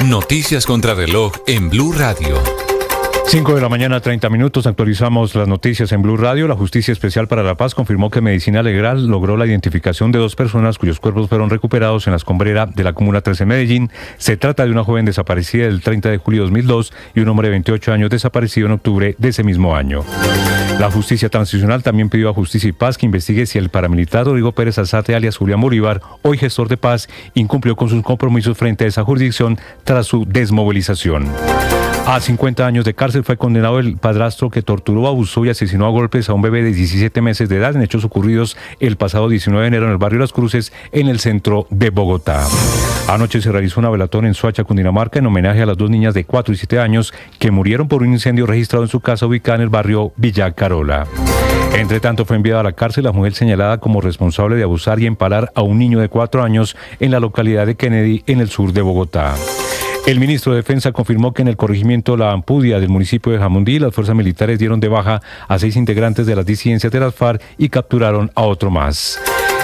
Noticias contra reloj en Blue Radio. 5 de la mañana, 30 minutos. Actualizamos las noticias en Blue Radio. La Justicia Especial para la Paz confirmó que Medicina Legal logró la identificación de 2 personas cuyos cuerpos fueron recuperados en la escombrera de la Comuna 13 de Medellín. Se trata de una joven desaparecida el 30 de julio de 2002 y un hombre de 28 años desaparecido en octubre de ese mismo año. La Justicia Transicional también pidió a Justicia y Paz que investigue si el paramilitar Rodrigo Pérez Alzate, alias Julián Bolívar, hoy gestor de paz, incumplió con sus compromisos frente a esa jurisdicción tras su desmovilización. A 50 años de cárcel fue condenado el padrastro que torturó, abusó y asesinó a golpes a un bebé de 17 meses de edad en hechos ocurridos el pasado 19 de enero en el barrio Las Cruces, en el centro de Bogotá. Anoche se realizó una velatón en Soacha, Cundinamarca, en homenaje a las 2 niñas de 4 y 7 años que murieron por un incendio registrado en su casa ubicada en el barrio Villa Carola. Entre tanto, fue enviada a la cárcel la mujer señalada como responsable de abusar y empalar a un niño de 4 años en la localidad de Kennedy, en el sur de Bogotá. El ministro de Defensa confirmó que en el corregimiento La Ampudia del municipio de Jamundí, las fuerzas militares dieron de baja a 6 integrantes de las disidencias de las FARC y capturaron a otro más.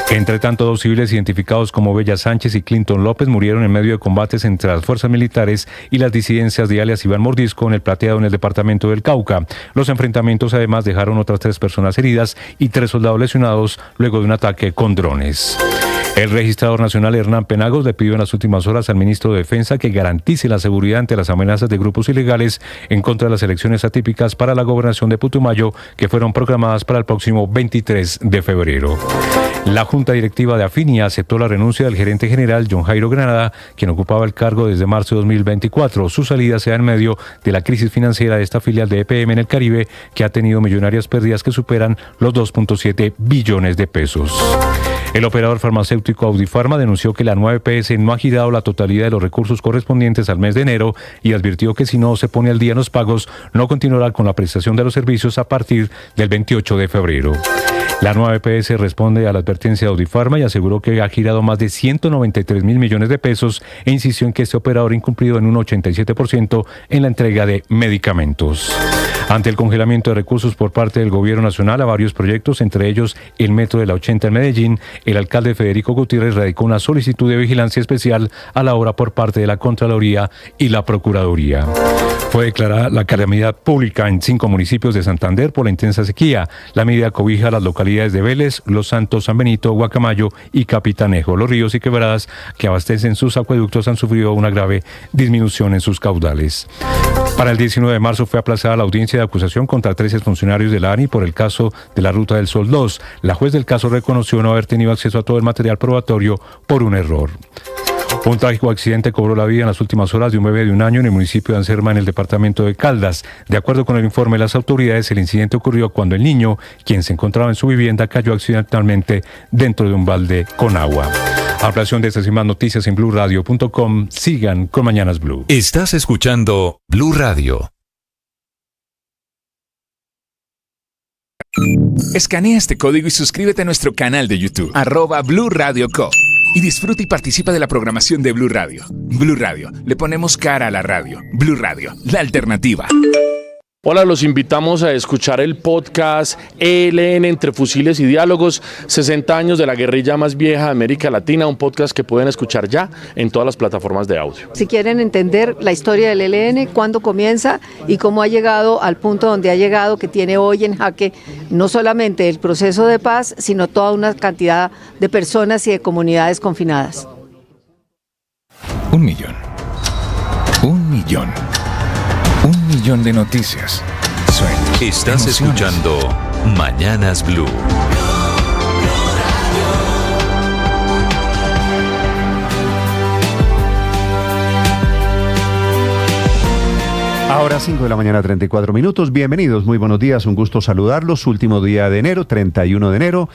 Entre tanto, 2 civiles identificados como Bella Sánchez y Clinton López murieron en medio de combates entre las fuerzas militares y las disidencias de alias Iván Mordisco en el Plateado, en el departamento del Cauca. Los enfrentamientos además dejaron otras 3 personas heridas y 3 soldados lesionados luego de un ataque con drones. El registrador nacional Hernán Penagos le pidió en las últimas horas al ministro de Defensa que garantice la seguridad ante las amenazas de grupos ilegales en contra de las elecciones atípicas para la gobernación de Putumayo que fueron programadas para el próximo 23 de febrero. La Junta Directiva de Afinia aceptó la renuncia del gerente general John Jairo Granada, quien ocupaba el cargo desde marzo de 2024. Su salida se da en medio de la crisis financiera de esta filial de EPM en el Caribe, que ha tenido millonarias pérdidas que superan los 2.7 billones de pesos. El operador farmacéutico Audifarma denunció que la nueva EPS no ha girado la totalidad de los recursos correspondientes al mes de enero y advirtió que si no se pone al día en los pagos, no continuará con la prestación de los servicios a partir del 28 de febrero. La nueva EPS responde a la advertencia de Audifarma y aseguró que ha girado más de 193 mil millones de pesos e insistió en que este operador ha incumplido en un 87% en la entrega de medicamentos. Ante el congelamiento de recursos por parte del gobierno nacional a varios proyectos, entre ellos el metro de la 80 en Medellín, el alcalde Federico Gutiérrez radicó una solicitud de vigilancia especial a la obra por parte de la Contraloría y la Procuraduría. Fue declarada la calamidad pública en 5 municipios de Santander por la intensa sequía. La medida cobija a las localidades de Vélez, Los Santos, San Benito, Guacamayo y Capitanejo. Los ríos y quebradas que abastecen sus acueductos han sufrido una grave disminución en sus caudales. Para el 19 de marzo fue aplazada la audiencia de acusación contra 13 funcionarios de la ANI por el caso de la Ruta del Sol 2. La juez del caso reconoció no haber tenido acceso a todo el material probatorio por un error. Un trágico accidente cobró la vida en las últimas horas de un bebé de 1 año en el municipio de Anserma, en el departamento de Caldas. De acuerdo con el informe de las autoridades, el incidente ocurrió cuando el niño, quien se encontraba en su vivienda, cayó accidentalmente dentro de un balde con agua. Ampliación de estas y más noticias en BlueRadio.com. Sigan con Mañanas Blue. Estás escuchando Blue Radio. Escanea este código y suscríbete a nuestro canal de YouTube, @BlueRadioCo. Y disfruta y participa de la programación de Blue Radio. Blue Radio, le ponemos cara a la radio. Blue Radio, la alternativa. Hola, los invitamos a escuchar el podcast ELN Entre Fusiles y Diálogos, 60 años de la guerrilla más vieja de América Latina, un podcast que pueden escuchar ya en todas las plataformas de audio. Si quieren entender la historia del ELN, cuándo comienza y cómo ha llegado al punto donde ha llegado, que tiene hoy en jaque no solamente el proceso de paz, sino toda una cantidad de personas y de comunidades confinadas. 1 millón. 1 millón. 1 millón de noticias, sueños, Estás emociones. escuchando Mañanas Blue. Ahora 5 de la mañana, 34 minutos. Bienvenidos, muy buenos días, un gusto saludarlos. Último día de enero, 31 de enero.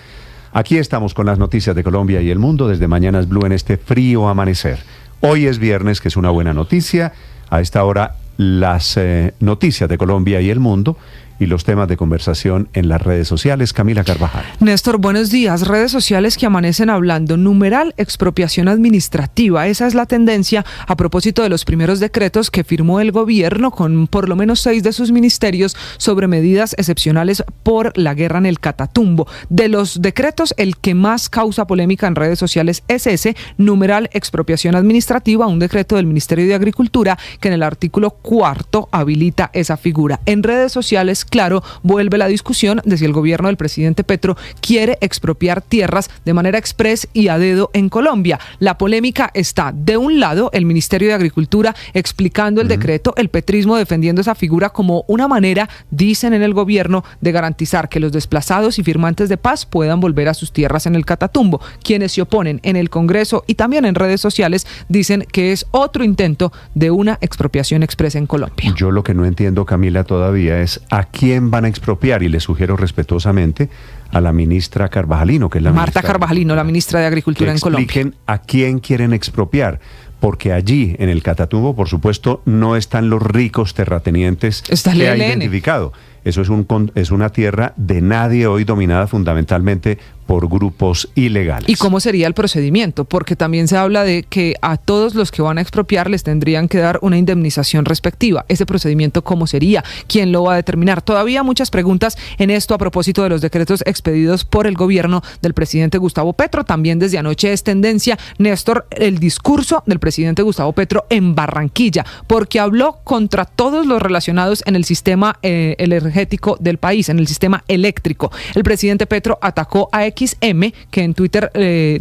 Aquí estamos con las noticias de Colombia y el mundo desde Mañanas Blue en este frío amanecer. Hoy es viernes, que es una buena noticia. A esta hora las noticias de Colombia y el mundo y los temas de conversación en las redes sociales. Camila Carvajal. Néstor, buenos días. Redes sociales que amanecen hablando. Numeral expropiación administrativa. Esa es la tendencia a propósito de los primeros decretos que firmó el gobierno con por lo menos 6 de sus ministerios sobre medidas excepcionales por la guerra en el Catatumbo. De los decretos, el que más causa polémica en redes sociales es ese, numeral expropiación administrativa, un decreto del Ministerio de Agricultura que en el artículo 4 habilita esa figura. En redes sociales, claro, vuelve la discusión de si el gobierno del presidente Petro quiere expropiar tierras de manera exprés y a dedo en Colombia. La polémica está, de un lado, el Ministerio de Agricultura explicando el decreto, el petrismo defendiendo esa figura como una manera, dicen en el gobierno, de garantizar que los desplazados y firmantes de paz puedan volver a sus tierras en el Catatumbo. Quienes se oponen en el Congreso y también en redes sociales dicen que es otro intento de una expropiación expresa en Colombia. Yo lo que no entiendo, Camila, todavía es a quién van a expropiar, y le sugiero respetuosamente a la ministra Carvajalino, que es la Marta Carvajalino, la ministra de Agricultura en Colombia. Expliquen a quién quieren expropiar, porque allí en el Catatumbo, por supuesto, no están los ricos terratenientes que ha identificado. Eso es una tierra de nadie hoy, dominada fundamentalmente por grupos ilegales. ¿Y cómo sería el procedimiento? Porque también se habla de que a todos los que van a expropiar les tendrían que dar una indemnización respectiva. ¿Ese procedimiento cómo sería? ¿Quién lo va a determinar? Todavía muchas preguntas en esto a propósito de los decretos expedidos por el gobierno del presidente Gustavo Petro. También desde anoche es tendencia, Néstor, el discurso del presidente Gustavo Petro en Barranquilla, porque habló contra todos los relacionados en el sistema energético del país, en el sistema eléctrico. El presidente Petro atacó a XM, que en Twitter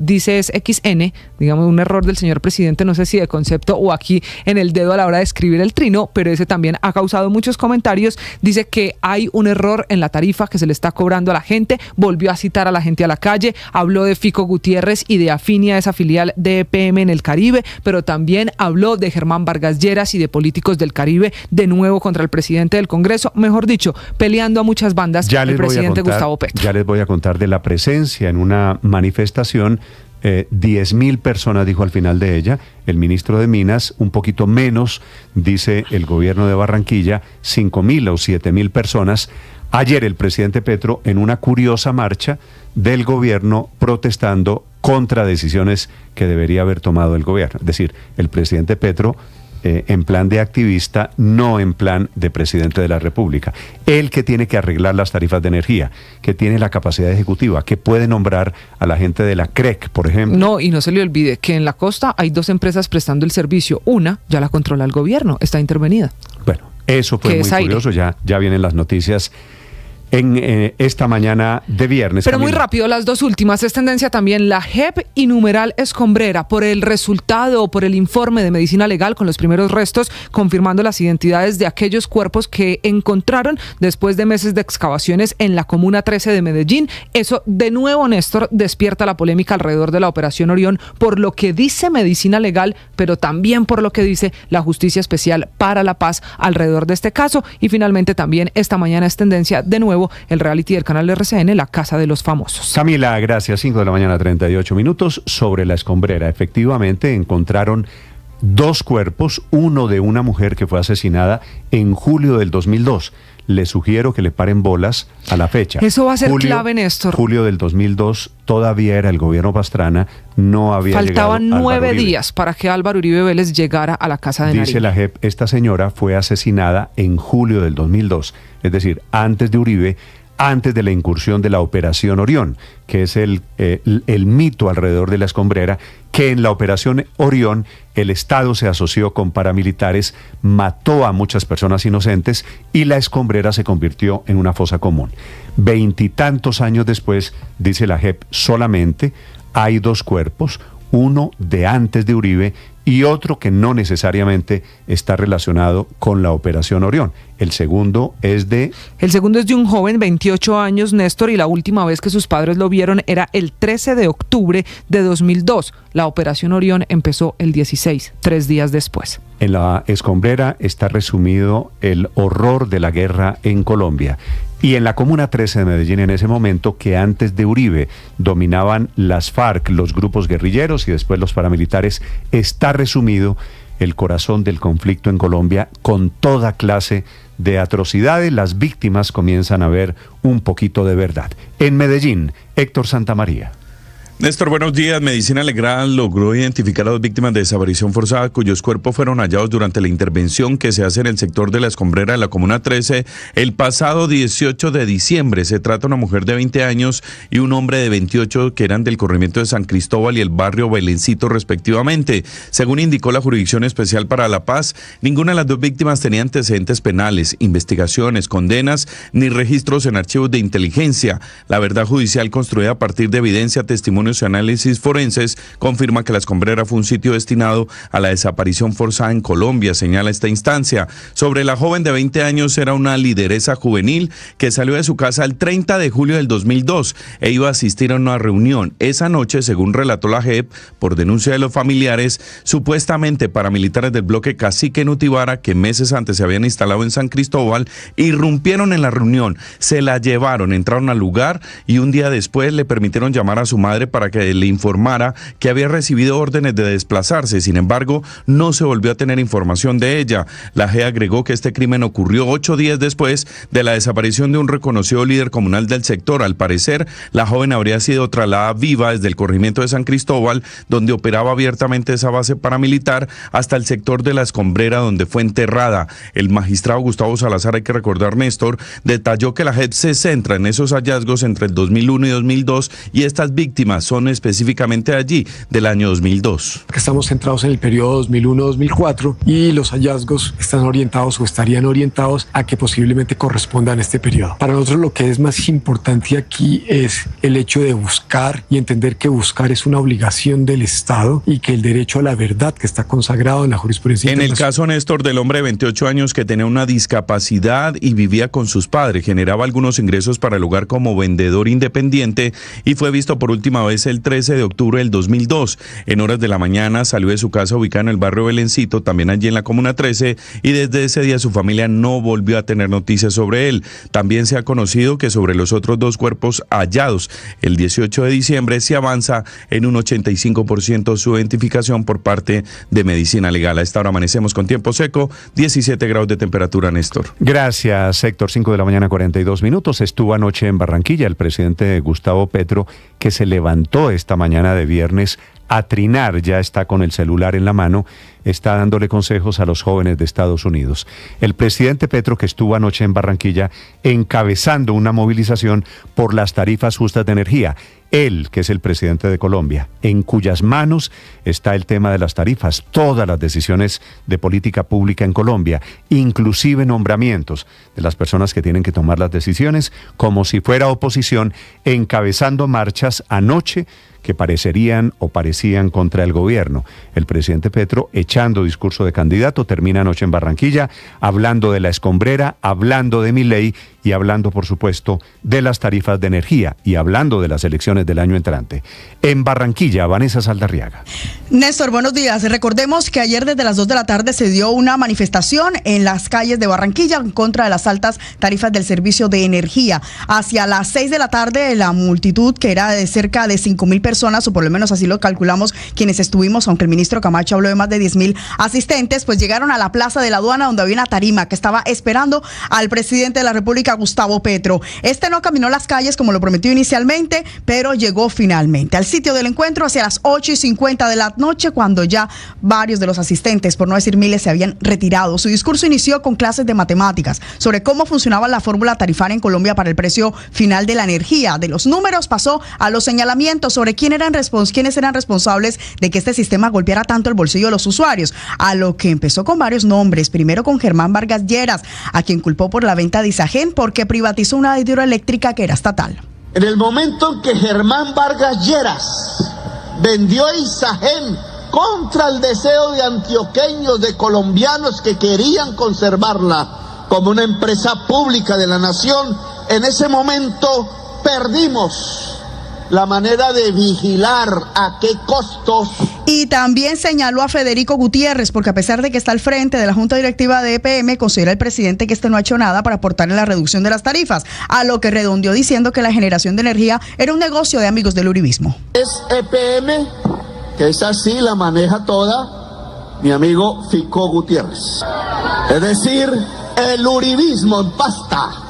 dice es XN, digamos un error del señor presidente, no sé si de concepto o aquí en el dedo a la hora de escribir el trino, pero ese también ha causado muchos comentarios. Dice que hay un error en la tarifa que se le está cobrando a la gente, volvió a citar a la gente a la calle, habló de Fico Gutiérrez y de Afinia, esa filial de EPM en el Caribe, pero también habló de Germán Vargas Lleras y de políticos del Caribe, de nuevo contra el presidente del Congreso, mejor dicho, peleando a muchas bandas el presidente Gustavo Petro. Ya les voy a contar de la presencia en una manifestación. 10.000 personas, dijo al final de ella el ministro de Minas, un poquito menos, dice el gobierno de Barranquilla, 5.000 o 7.000 personas. Ayer el presidente Petro en una curiosa marcha del gobierno protestando contra decisiones que debería haber tomado el gobierno. Es decir, el presidente Petro en plan de activista, no en plan de presidente de la República. Él que tiene que arreglar las tarifas de energía, que tiene la capacidad ejecutiva, que puede nombrar a la gente de la CREC, por ejemplo. No, y no se le olvide que en la costa hay 2 empresas prestando el servicio. Una ya la controla el gobierno, está intervenida. Bueno, eso fue muy curioso, ya vienen las noticias en esta mañana de viernes. Pero Camila, muy rápido, las 2 últimas. Es tendencia también la JEP y numeral Escombrera por el resultado o por el informe de medicina legal con los primeros restos, confirmando las identidades de aquellos cuerpos que encontraron después de meses de excavaciones en la Comuna 13 de Medellín. Eso, de nuevo, Néstor, despierta la polémica alrededor de la Operación Orión por lo que dice medicina legal, pero también por lo que dice la Justicia Especial para la Paz alrededor de este caso. Y finalmente también esta mañana es tendencia, de nuevo, el reality del canal RCN, La Casa de los Famosos. Camila, gracias. 5 de la mañana, 38 minutos. Sobre la Escombrera, efectivamente encontraron 2 cuerpos, uno de una mujer que fue asesinada en julio del 2002. Le sugiero que le paren bolas a la fecha. Eso va a ser clave, Néstor. Julio del 2002 todavía era el gobierno Pastrana, no había Faltaban llegado 9 días para que Álvaro Uribe Vélez llegara a la casa de Nariño. Dice la JEP, esta señora fue asesinada en julio del 2002, es decir, antes de Uribe, antes de la incursión de la Operación Orión, que es el mito alrededor de la Escombrera, que en la Operación Orión el Estado se asoció con paramilitares, mató a muchas personas inocentes y la Escombrera se convirtió en una fosa común. 20 y tantos años después, dice la JEP, solamente hay 2 cuerpos, uno de antes de Uribe y otro que no necesariamente está relacionado con la Operación Orión. El segundo es de un joven, 28 años, Néstor, y la última vez que sus padres lo vieron era el 13 de octubre de 2002. La Operación Orión empezó el 16, 3 días después. En la Escombrera está resumido el horror de la guerra en Colombia. Y en la Comuna 13 de Medellín, en ese momento, que antes de Uribe dominaban las FARC, los grupos guerrilleros y después los paramilitares, está resumido el corazón del conflicto en Colombia con toda clase de atrocidades. Las víctimas comienzan a ver un poquito de verdad. En Medellín, Héctor Santamaría. Néstor, buenos días. Medicina Legal logró identificar a 2 víctimas de desaparición forzada cuyos cuerpos fueron hallados durante la intervención que se hace en el sector de La Escombrera de la Comuna 13 el pasado 18 de diciembre. Se trata de una mujer de 20 años y un hombre de 28 que eran del corregimiento de San Cristóbal y el barrio Belencito respectivamente. Según indicó la Jurisdicción Especial para la Paz, ninguna de las 2 víctimas tenía antecedentes penales, investigaciones, condenas ni registros en archivos de inteligencia. La verdad judicial construida a partir de evidencia, testimonio y análisis forenses confirma que La Escombrera fue un sitio destinado a la desaparición forzada en Colombia, señala esta instancia. Sobre la joven de 20 años, era una lideresa juvenil que salió de su casa el 30 de julio del 2002 e iba a asistir a una reunión. Esa noche, según relató la JEP, por denuncia de los familiares, supuestamente paramilitares del bloque Cacique Nutibara, que meses antes se habían instalado en San Cristóbal, irrumpieron en la reunión, se la llevaron, entraron al lugar y un día después le permitieron llamar a su madre para que le informara que había recibido órdenes de desplazarse. Sin embargo, no se volvió a tener información de ella. La JEP agregó que este crimen ocurrió 8 días después de la desaparición de un reconocido líder comunal del sector. Al parecer, la joven habría sido trasladada viva desde el corregimiento de San Cristóbal, donde operaba abiertamente esa base paramilitar, hasta el sector de La Escombrera, donde fue enterrada. El magistrado Gustavo Salazar, hay que recordar, Néstor, detalló que la JEP se centra en esos hallazgos entre el 2001 y 2002 y estas víctimas son específicamente allí del año 2002. Estamos centrados en el periodo 2001-2004 y los hallazgos están orientados o estarían orientados a que posiblemente correspondan a este periodo. Para nosotros lo que es más importante aquí es el hecho de buscar y entender que buscar es una obligación del Estado y que el derecho a la verdad que está consagrado en la jurisprudencia. En el caso, Néstor, del hombre de 28 años que tenía una discapacidad y vivía con sus padres, generaba algunos ingresos para el hogar como vendedor independiente y fue visto por última vez el 13 de octubre del 2002. En horas de la mañana salió de su casa ubicada en el barrio Belencito, también allí en la Comuna 13, y desde ese día su familia no volvió a tener noticias sobre él. También se ha conocido que sobre los otros 2 cuerpos hallados el 18 de diciembre se avanza en un 85% su identificación por parte de Medicina Legal. A esta hora amanecemos con tiempo seco, 17 grados de temperatura, Néstor. Gracias, Héctor. 5 de la mañana, 42 minutos. Estuvo anoche en Barranquilla el presidente Gustavo Petro, que se levantó esta mañana de viernes a trinar, ya está con el celular en la mano, está dándole consejos a los jóvenes de Estados Unidos. El presidente Petro, que estuvo anoche en Barranquilla encabezando una movilización por las tarifas justas de energía. Él, que es el presidente de Colombia, en cuyas manos está el tema de las tarifas, todas las decisiones de política pública en Colombia, inclusive nombramientos de las personas que tienen que tomar las decisiones, como si fuera oposición, encabezando marchas anoche que parecerían o parecían contra el gobierno. El presidente Petro, echando discurso de candidato, termina anoche en Barranquilla, hablando de La Escombrera, hablando de Milei y hablando, por supuesto, de las tarifas de energía y hablando de las elecciones del año entrante. En Barranquilla, Vanessa Saldarriaga. Néstor, buenos días. Recordemos que ayer desde las 2 de la tarde se dio una manifestación en las calles de Barranquilla en contra de las altas tarifas del servicio de energía. Hacia las 6 de la tarde, la multitud, que era de cerca de 5,000 personas, o por lo menos así lo calculamos quienes estuvimos, aunque el ministro Camacho habló de más de 10,000 asistentes, pues llegaron a la plaza de la aduana, donde había una tarima que estaba esperando al presidente de la República, Gustavo Petro. Este no caminó las calles como lo prometió inicialmente, pero llegó finalmente al sitio del encuentro hacia las 8:50 de la noche, cuando ya varios de los asistentes, por no decir miles, se habían retirado. Su discurso inició con clases de matemáticas sobre cómo funcionaba la fórmula tarifaria en Colombia para el precio final de la energía. De los números pasó a los señalamientos sobre quiénes eran responsables de que este sistema golpeara tanto el bolsillo de los usuarios, a lo que empezó con varios nombres. Primero con Germán Vargas Lleras, a quien culpó por la venta de Isagen porque privatizó una hidroeléctrica que era estatal. En el momento en que Germán Vargas Lleras vendió Isagen contra el deseo de antioqueños, de colombianos que querían conservarla como una empresa pública de la nación, en ese momento perdimos la manera de vigilar a qué costos. Y también señaló a Federico Gutiérrez, porque a pesar de que está al frente de la Junta Directiva de EPM, considera el presidente que este no ha hecho nada para aportar en la reducción de las tarifas, a lo que redondeó diciendo que la generación de energía era un negocio de amigos del uribismo. Es EPM, que es así, la maneja toda, mi amigo Fico Gutiérrez. Es decir, el uribismo en pasta.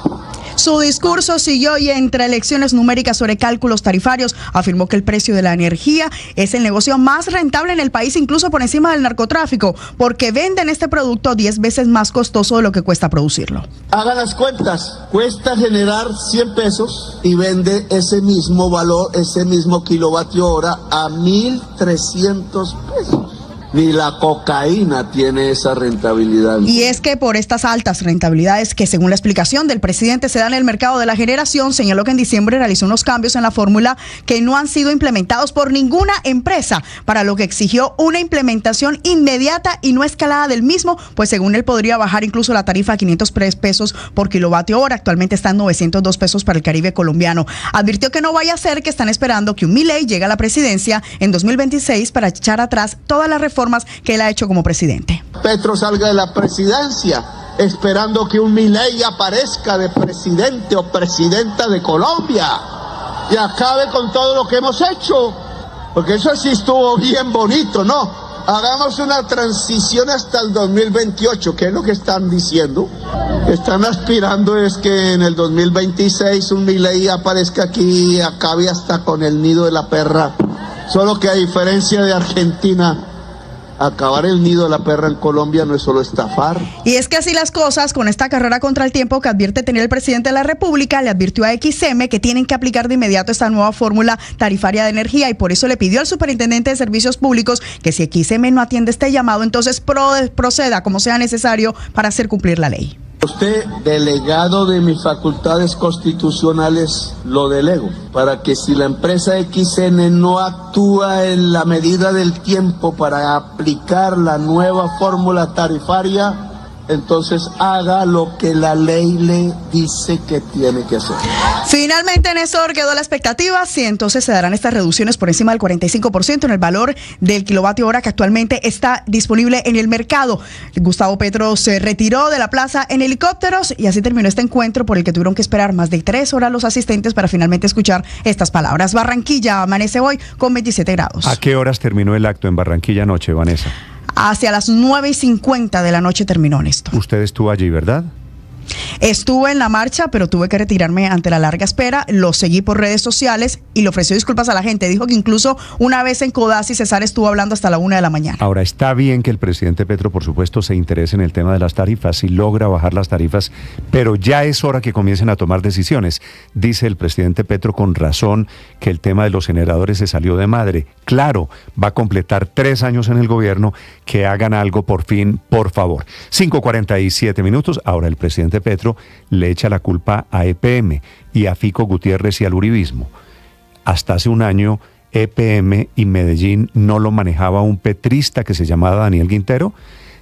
Su discurso siguió y entre elecciones numéricas sobre cálculos tarifarios afirmó que el precio de la energía es el negocio más rentable en el país, incluso por encima del narcotráfico, porque venden este producto 10 veces más costoso de lo que cuesta producirlo. Hagan las cuentas, cuesta generar 100 pesos y vende ese mismo valor, ese mismo kilovatio hora a 1.300 pesos. Ni la cocaína tiene esa rentabilidad. Y es que por estas altas rentabilidades que según la explicación del presidente se dan en el mercado de la generación, señaló que en diciembre realizó unos cambios en la fórmula que no han sido implementados por ninguna empresa, para lo que exigió una implementación inmediata y no escalada del mismo, pues según él podría bajar incluso la tarifa a 503 pesos por kilovatio hora. Actualmente está en 902 pesos para el Caribe colombiano. Advirtió que no vaya a ser que están esperando que un Milei llegue a la presidencia en 2026 para echar atrás todas las reformas que él ha hecho como presidente. Petro salga de la presidencia esperando que un Milei aparezca de presidente o presidenta de Colombia y acabe con todo lo que hemos hecho, porque eso sí estuvo bien bonito, ¿no? Hagamos una transición hasta el 2028, ¿qué es lo que están diciendo? Están aspirando es que en el 2026 un Milei aparezca aquí y acabe hasta con el nido de la perra, solo que a diferencia de Argentina, acabar el nido de la perra en Colombia no es solo estafar. Y es que así las cosas, con esta carrera contra el tiempo que advierte tener el presidente de la República, le advirtió a XM que tienen que aplicar de inmediato esta nueva fórmula tarifaria de energía, y por eso le pidió al superintendente de servicios públicos que si XM no atiende este llamado, entonces proceda como sea necesario para hacer cumplir la ley. Usted, delegado de mis facultades constitucionales, lo delego para que si la empresa XN no actúa en la medida del tiempo para aplicar la nueva fórmula tarifaria, entonces haga lo que la ley le dice que tiene que hacer. Finalmente, Néstor, quedó la expectativa si entonces se darán estas reducciones por encima del 45% en el valor del kilovatio hora que actualmente está disponible en el mercado. Gustavo Petro se retiró de la plaza en helicópteros y así terminó este encuentro por el que tuvieron que esperar más de 3 horas los asistentes para finalmente escuchar estas palabras. Barranquilla amanece hoy con 27 grados. ¿A qué horas terminó el acto en Barranquilla anoche, Vanessa? Hacia las 9:50 de la noche terminó, Néstor. Usted estuvo allí, ¿verdad? Estuve en la marcha, pero tuve que retirarme ante la larga espera. Lo seguí por redes sociales y le ofreció disculpas a la gente. Dijo que incluso una vez en Codazzi Cesar estuvo hablando hasta la 1 de la mañana. Ahora, está bien que el presidente Petro, por supuesto, se interese en el tema de las tarifas y logra bajar las tarifas, pero ya es hora que comiencen a tomar decisiones. Dice el presidente Petro con razón que el tema de los generadores se salió de madre. Claro, va a completar 3 años en el gobierno, que hagan algo por fin, por favor. 5:47 minutos. Ahora el presidente Petro le echa la culpa a EPM y a Fico Gutiérrez y al uribismo. Hasta hace un año, EPM y Medellín no lo manejaba un petrista que se llamaba Daniel Quintero.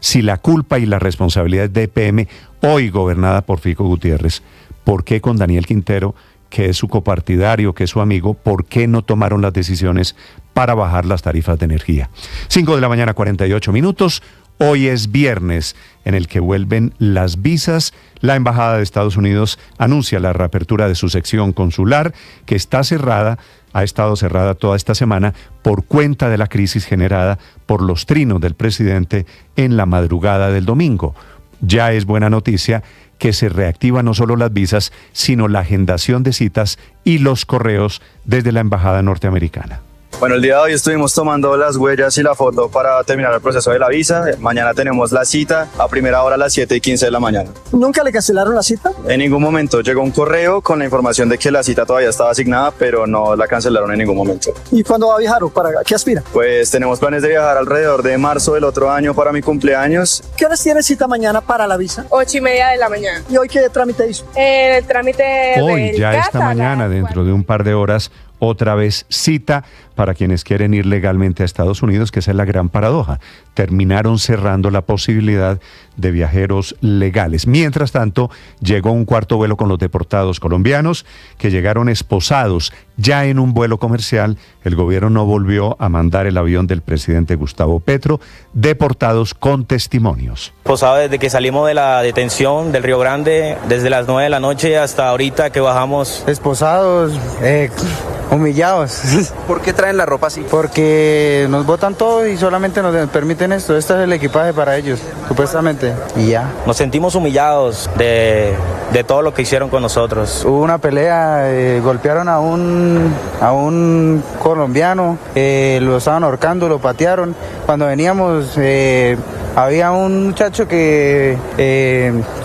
Si la culpa y la responsabilidad es de EPM, hoy gobernada por Fico Gutiérrez, ¿por qué con Daniel Quintero, que es su copartidario, que es su amigo, por qué no tomaron las decisiones para bajar las tarifas de energía? 5:48 minutos. Hoy es viernes, en el que vuelven las visas. La Embajada de Estados Unidos anuncia la reapertura de su sección consular, que está cerrada, ha estado cerrada toda esta semana por cuenta de la crisis generada por los trinos del presidente en la madrugada del domingo. Ya es buena noticia que se reactivan no solo las visas, sino la agendación de citas y los correos desde la Embajada norteamericana. Bueno, el día de hoy estuvimos tomando las huellas y la foto para terminar el proceso de la visa. Mañana tenemos la cita a primera hora a las 7:15 de la mañana. ¿Nunca le cancelaron la cita? En ningún momento. Llegó un correo con la información de que la cita todavía estaba asignada, pero no la cancelaron en ningún momento. ¿Y cuándo va a viajar o para qué aspira? Pues tenemos planes de viajar alrededor de marzo del otro año para mi cumpleaños. ¿Qué horas tiene cita mañana para la visa? 8:30 de la mañana. ¿Y hoy qué trámite hizo? El trámite hoy, ya esta mañana, dentro de un par de horas, otra vez cita para quienes quieren ir legalmente a Estados Unidos, que esa es la gran paradoja. Terminaron cerrando la posibilidad de viajeros legales. Mientras tanto, llegó un cuarto vuelo con los deportados colombianos que llegaron esposados Ya en un vuelo comercial, el gobierno no volvió a mandar el avión del presidente Gustavo Petro, deportados con testimonios. Posado desde que salimos de la detención del Río Grande, desde las 9 de la noche hasta ahorita que bajamos. Esposados, humillados. ¿Por qué traen la ropa así? Porque nos botan todo y solamente nos permiten esto. Este es el equipaje para ellos, supuestamente. Y ya. Nos sentimos humillados de todo lo que hicieron con nosotros. Hubo una pelea, golpearon a un colombiano, lo estaban ahorcando, lo patearon. Cuando veníamos había un muchacho que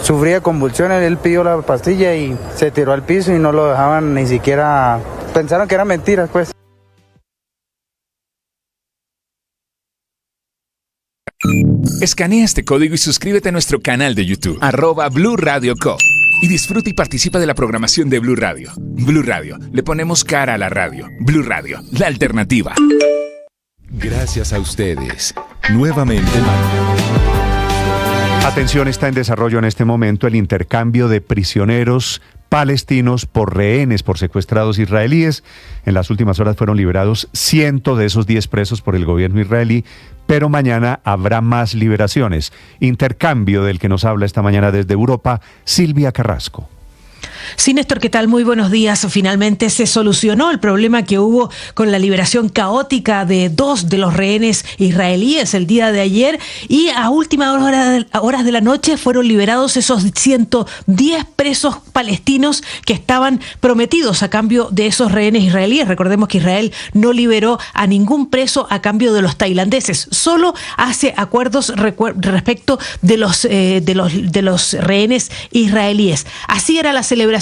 sufría convulsiones, él pidió la pastilla y se tiró al piso y no lo dejaban ni siquiera, pensaron que eran mentiras pues. Escanea este código y suscríbete a nuestro canal de YouTube, @Blue Radio Co. Y disfruta y participa de la programación de Blue Radio. Blue Radio, le ponemos cara a la radio. Blue Radio, la alternativa. Gracias a ustedes. Nuevamente. Atención, está en desarrollo en este momento el intercambio de prisioneros palestinos por rehenes, por secuestrados israelíes. En las últimas horas fueron liberados 100 de esos 10 presos por el gobierno israelí, pero mañana habrá más liberaciones. Intercambio del que nos habla esta mañana desde Europa, Silvia Carrasco. Sí, Néstor, ¿qué tal? Muy buenos días. Finalmente se solucionó el problema que hubo con la liberación caótica de 2 de los rehenes israelíes el día de ayer, y a últimas horas de la noche fueron liberados esos 110 presos palestinos que estaban prometidos a cambio de esos rehenes israelíes. Recordemos que Israel no liberó a ningún preso a cambio de los tailandeses, solo hace acuerdos respecto de los rehenes israelíes. Así era la celebración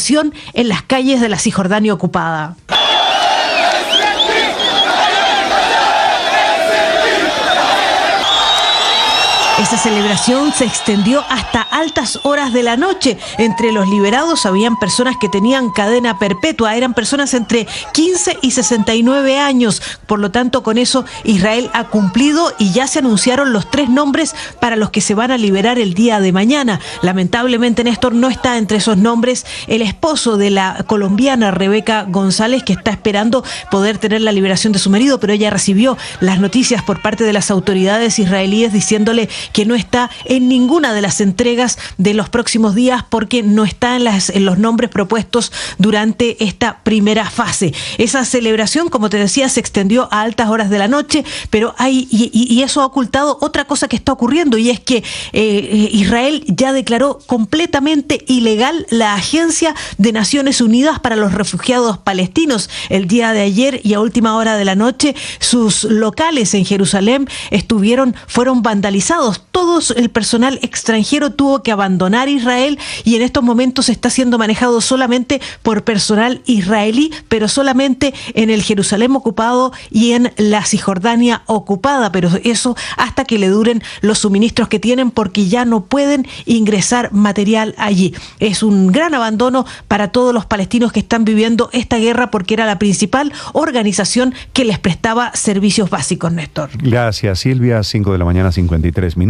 en las calles de la Cisjordania ocupada. Esa celebración se extendió hasta altas horas de la noche. Entre los liberados habían personas que tenían cadena perpetua, eran personas entre 15 y 69 años. Por lo tanto, con eso Israel ha cumplido y ya se anunciaron los 3 nombres para los que se van a liberar el día de mañana. Lamentablemente, Néstor, no está entre esos nombres el esposo de la colombiana Rebeca González, que está esperando poder tener la liberación de su marido, pero ella recibió las noticias por parte de las autoridades israelíes diciéndole que no está en ninguna de las entregas de los próximos días porque no está en los nombres propuestos durante esta primera fase. Esa celebración, como te decía, se extendió a altas horas de la noche, pero y eso ha ocultado otra cosa que está ocurriendo, y es que Israel ya declaró completamente ilegal la Agencia de Naciones Unidas para los Refugiados Palestinos. El día de ayer y a última hora de la noche, sus locales en Jerusalén fueron vandalizados. Todo el personal extranjero tuvo que abandonar Israel y en estos momentos está siendo manejado solamente por personal israelí, pero solamente en el Jerusalén ocupado y en la Cisjordania ocupada, pero eso hasta que le duren los suministros que tienen, porque ya no pueden ingresar material allí. Es un gran abandono para todos los palestinos que están viviendo esta guerra, porque era la principal organización que les prestaba servicios básicos, Néstor. Gracias, Silvia. 5 de la mañana, 53 minutos.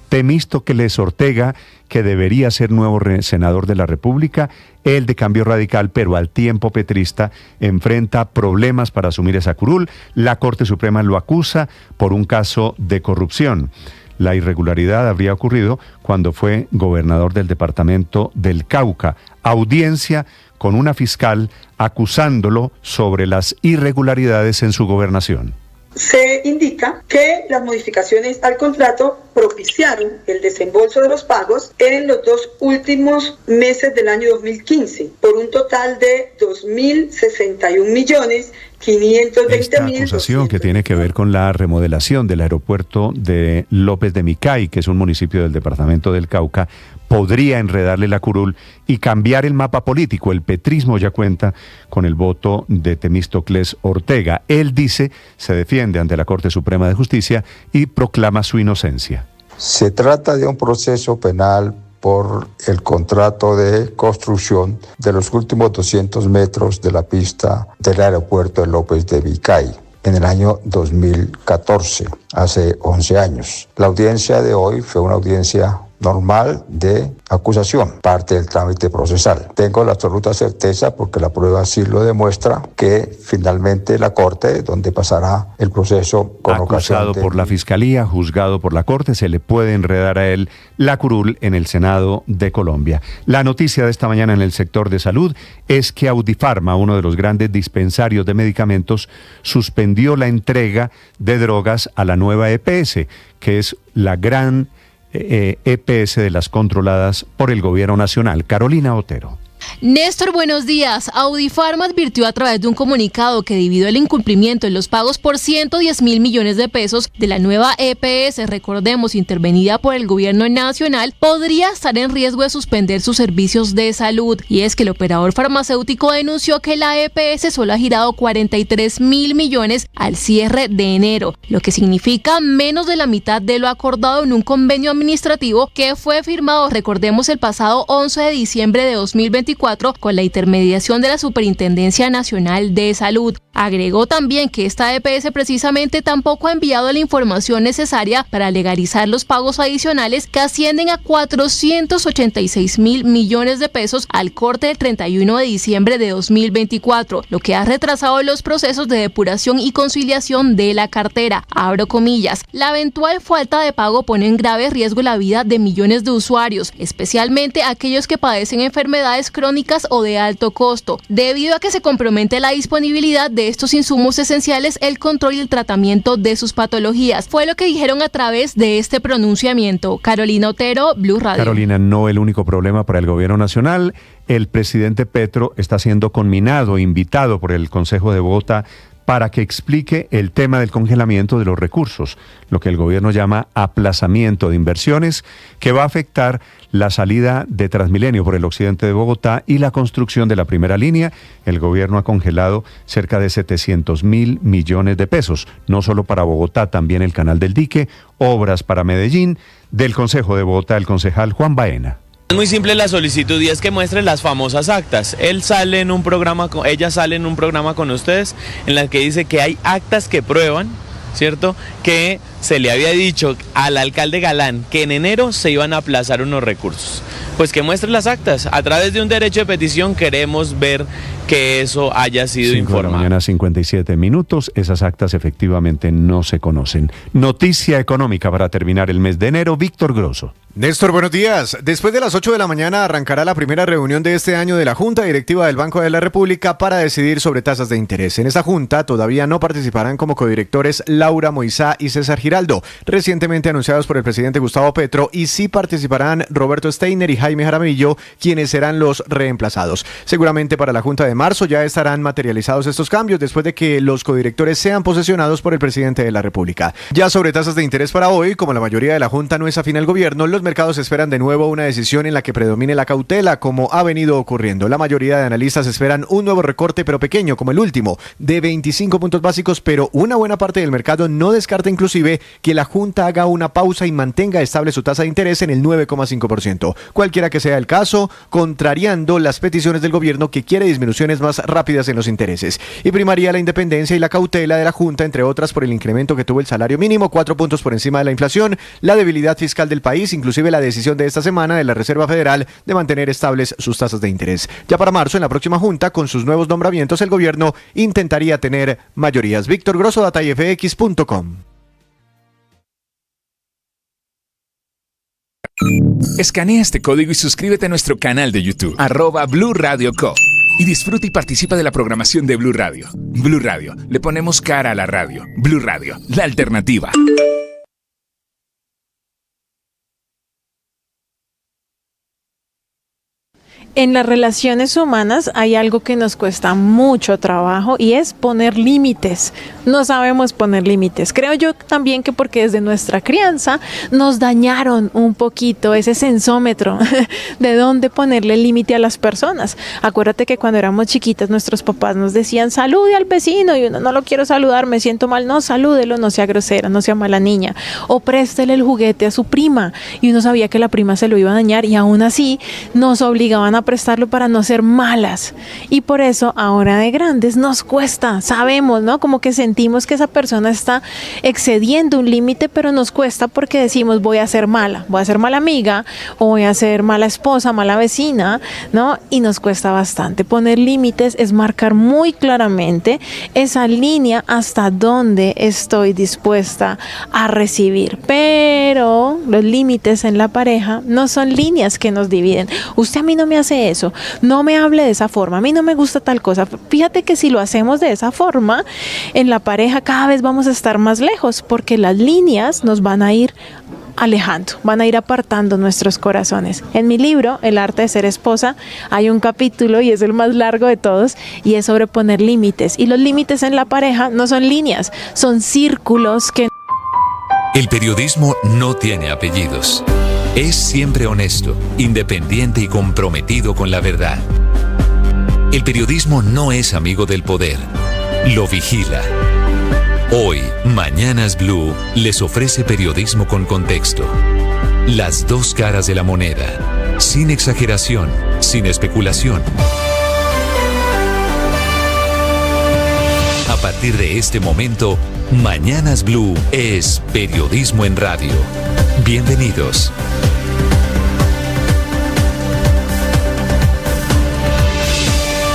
Temístocles Ortega, que debería ser nuevo senador de la República, el de Cambio Radical, pero al tiempo petrista, enfrenta problemas para asumir esa curul. La Corte Suprema lo acusa por un caso de corrupción. La irregularidad habría ocurrido cuando fue gobernador del departamento del Cauca. Audiencia con una fiscal acusándolo sobre las irregularidades en su gobernación. Se indica que las modificaciones al contrato propiciaron el desembolso de los pagos en los 2 últimos meses del año 2015 por un total de 2.061.520.000. Esta acusación que tiene que ver con la remodelación del aeropuerto de López de Micay, que es un municipio del departamento del Cauca, podría enredarle la curul y cambiar el mapa político. El petrismo ya cuenta con el voto de Temístocles Ortega. Él dice, se defiende ante la Corte Suprema de Justicia y proclama su inocencia. Se trata de un proceso penal por el contrato de construcción de los últimos 200 metros de la pista del aeropuerto de López de Micay en el año 2014, hace 11 años. La audiencia de hoy fue una audiencia normal de acusación, parte del trámite procesal. Tengo la absoluta certeza, porque la prueba así lo demuestra, que finalmente la Corte, donde pasará el proceso con acusado por la Fiscalía, juzgado por la Corte, se le puede enredar a él la curul en el Senado de Colombia. La noticia de esta mañana en el sector de salud es que Audifarma, uno de los grandes dispensarios de medicamentos, suspendió la entrega de drogas a la nueva EPS, que es la gran EPS de las controladas por el gobierno nacional. Carolina Otero. Néstor, buenos días. Audifarma advirtió a través de un comunicado que debido al incumplimiento en los pagos por 110.000 millones de pesos de la nueva EPS, recordemos, intervenida por el gobierno nacional, podría estar en riesgo de suspender sus servicios de salud. Y es que el operador farmacéutico denunció que la EPS solo ha girado 43.000 millones al cierre de enero, lo que significa menos de la mitad de lo acordado en un convenio administrativo que fue firmado, recordemos, el pasado 11 de diciembre de 2024 con la intermediación de la Superintendencia Nacional de Salud. Agregó también que esta EPS precisamente tampoco ha enviado la información necesaria para legalizar los pagos adicionales que ascienden a 486.000 millones de pesos al corte del 31 de diciembre de 2024, lo que ha retrasado los procesos de depuración y conciliación de la cartera. Abro comillas, la eventual falta de pago pone en grave riesgo la vida de millones de usuarios, especialmente aquellos que padecen enfermedades crónicas o de alto costo, debido a que se compromete la disponibilidad de estos insumos esenciales, el control y el tratamiento de sus patologías. Fue lo que dijeron a través de este pronunciamiento. Carolina Otero, Blue Radio. Carolina, no el único problema para el gobierno nacional. El presidente Petro está siendo conminado, invitado por el Consejo de Bogotá para que explique el tema del congelamiento de los recursos, lo que el gobierno llama aplazamiento de inversiones, que va a afectar la salida de Transmilenio por el occidente de Bogotá y la construcción de la primera línea. El gobierno ha congelado cerca de 700.000 millones de pesos, no solo para Bogotá, también el Canal del Dique, obras para Medellín. Del Consejo de Bogotá, el concejal Juan Baena. Es muy simple la solicitud y es que muestre las famosas actas. Ella sale en un programa con ustedes en la que dice que hay actas que prueban, ¿cierto? Que se le había dicho al alcalde Galán que en enero se iban a aplazar unos recursos. Pues que muestre las actas. A través de un derecho de petición queremos ver que eso haya sido informado. 5:57. Esas actas efectivamente no se conocen. Noticia económica para terminar el mes de enero. Víctor Grosso. Néstor, buenos días. Después de las 8 de la mañana arrancará la primera reunión de este año de la Junta Directiva del Banco de la República para decidir sobre tasas de interés. En esta junta todavía no participarán como codirectores Laura Moisá y César Giraldo, recientemente anunciados por el presidente Gustavo Petro, y sí participarán Roberto Steiner y Jaime Jaramillo, quienes serán los reemplazados. Seguramente para la Junta de marzo ya estarán materializados estos cambios después de que los codirectores sean posesionados por el presidente de la República. Ya sobre tasas de interés para hoy, como la mayoría de la Junta no es afín al gobierno, los mercados esperan de nuevo una decisión en la que predomine la cautela, como ha venido ocurriendo. La mayoría de analistas esperan un nuevo recorte, pero pequeño, como el último, de 25 puntos básicos, pero una buena parte del mercado no descarta inclusive que la Junta haga una pausa y mantenga estable su tasa de interés en el 9,5%. Cualquiera que sea el caso, contrariando las peticiones del gobierno, que quiere disminuciones más rápidas en los intereses. Y primaría la independencia y la cautela de la Junta, entre otras por el incremento que tuvo el salario mínimo, 4 puntos por encima de la inflación, la debilidad fiscal del país, inclusive la decisión de esta semana de la Reserva Federal de mantener estables sus tasas de interés. Ya para marzo, en la próxima Junta, con sus nuevos nombramientos, el gobierno intentaría tener mayorías. Víctor Grosso, datayfx.com. Escanea este código y suscríbete a nuestro canal de YouTube, @Blue Radio Co. Y disfruta y participa de la programación de Blue Radio. Blue Radio, le ponemos cara a la radio. Blue Radio, la alternativa. En las relaciones humanas hay algo que nos cuesta mucho trabajo y es poner límites. No sabemos poner límites. Creo yo también que porque desde nuestra crianza nos dañaron un poquito ese sensómetro de dónde ponerle límite a las personas. Acuérdate que cuando éramos chiquitas nuestros papás nos decían salude al vecino y uno no lo quiero saludar, me siento mal, no, salúdelo, no sea grosera, no sea mala niña. O préstele el juguete a su prima y uno sabía que la prima se lo iba a dañar y aún así nos obligaban a prestarlo para no ser malas. Y por eso ahora de grandes nos cuesta, sabemos, ¿no? Como que sentimos que esa persona está excediendo un límite, pero nos cuesta porque decimos voy a ser mala amiga, o voy a ser mala esposa, mala vecina, ¿no? Y nos cuesta bastante. Poner límites es marcar muy claramente esa línea hasta donde estoy dispuesta a recibir. Pero los límites en la pareja no son líneas que nos dividen. Usted a mí no me hace eso, no me hable de esa forma, a mí no me gusta tal cosa. Fíjate que si lo hacemos de esa forma, en la pareja cada vez vamos a estar más lejos, porque las líneas nos van a ir alejando, van a ir apartando nuestros corazones. En mi libro, El arte de ser esposa, hay un capítulo, y es el más largo de todos, y es sobre poner límites. Y los límites en la pareja no son líneas, son círculos que... El periodismo no tiene apellidos. Es siempre honesto, independiente y comprometido con la verdad. El periodismo no es amigo del poder, lo vigila. Hoy, Mañanas Blue les ofrece periodismo con contexto. Las dos caras de la moneda, sin exageración, sin especulación. A partir de este momento, Mañanas Blue es periodismo en radio. Bienvenidos.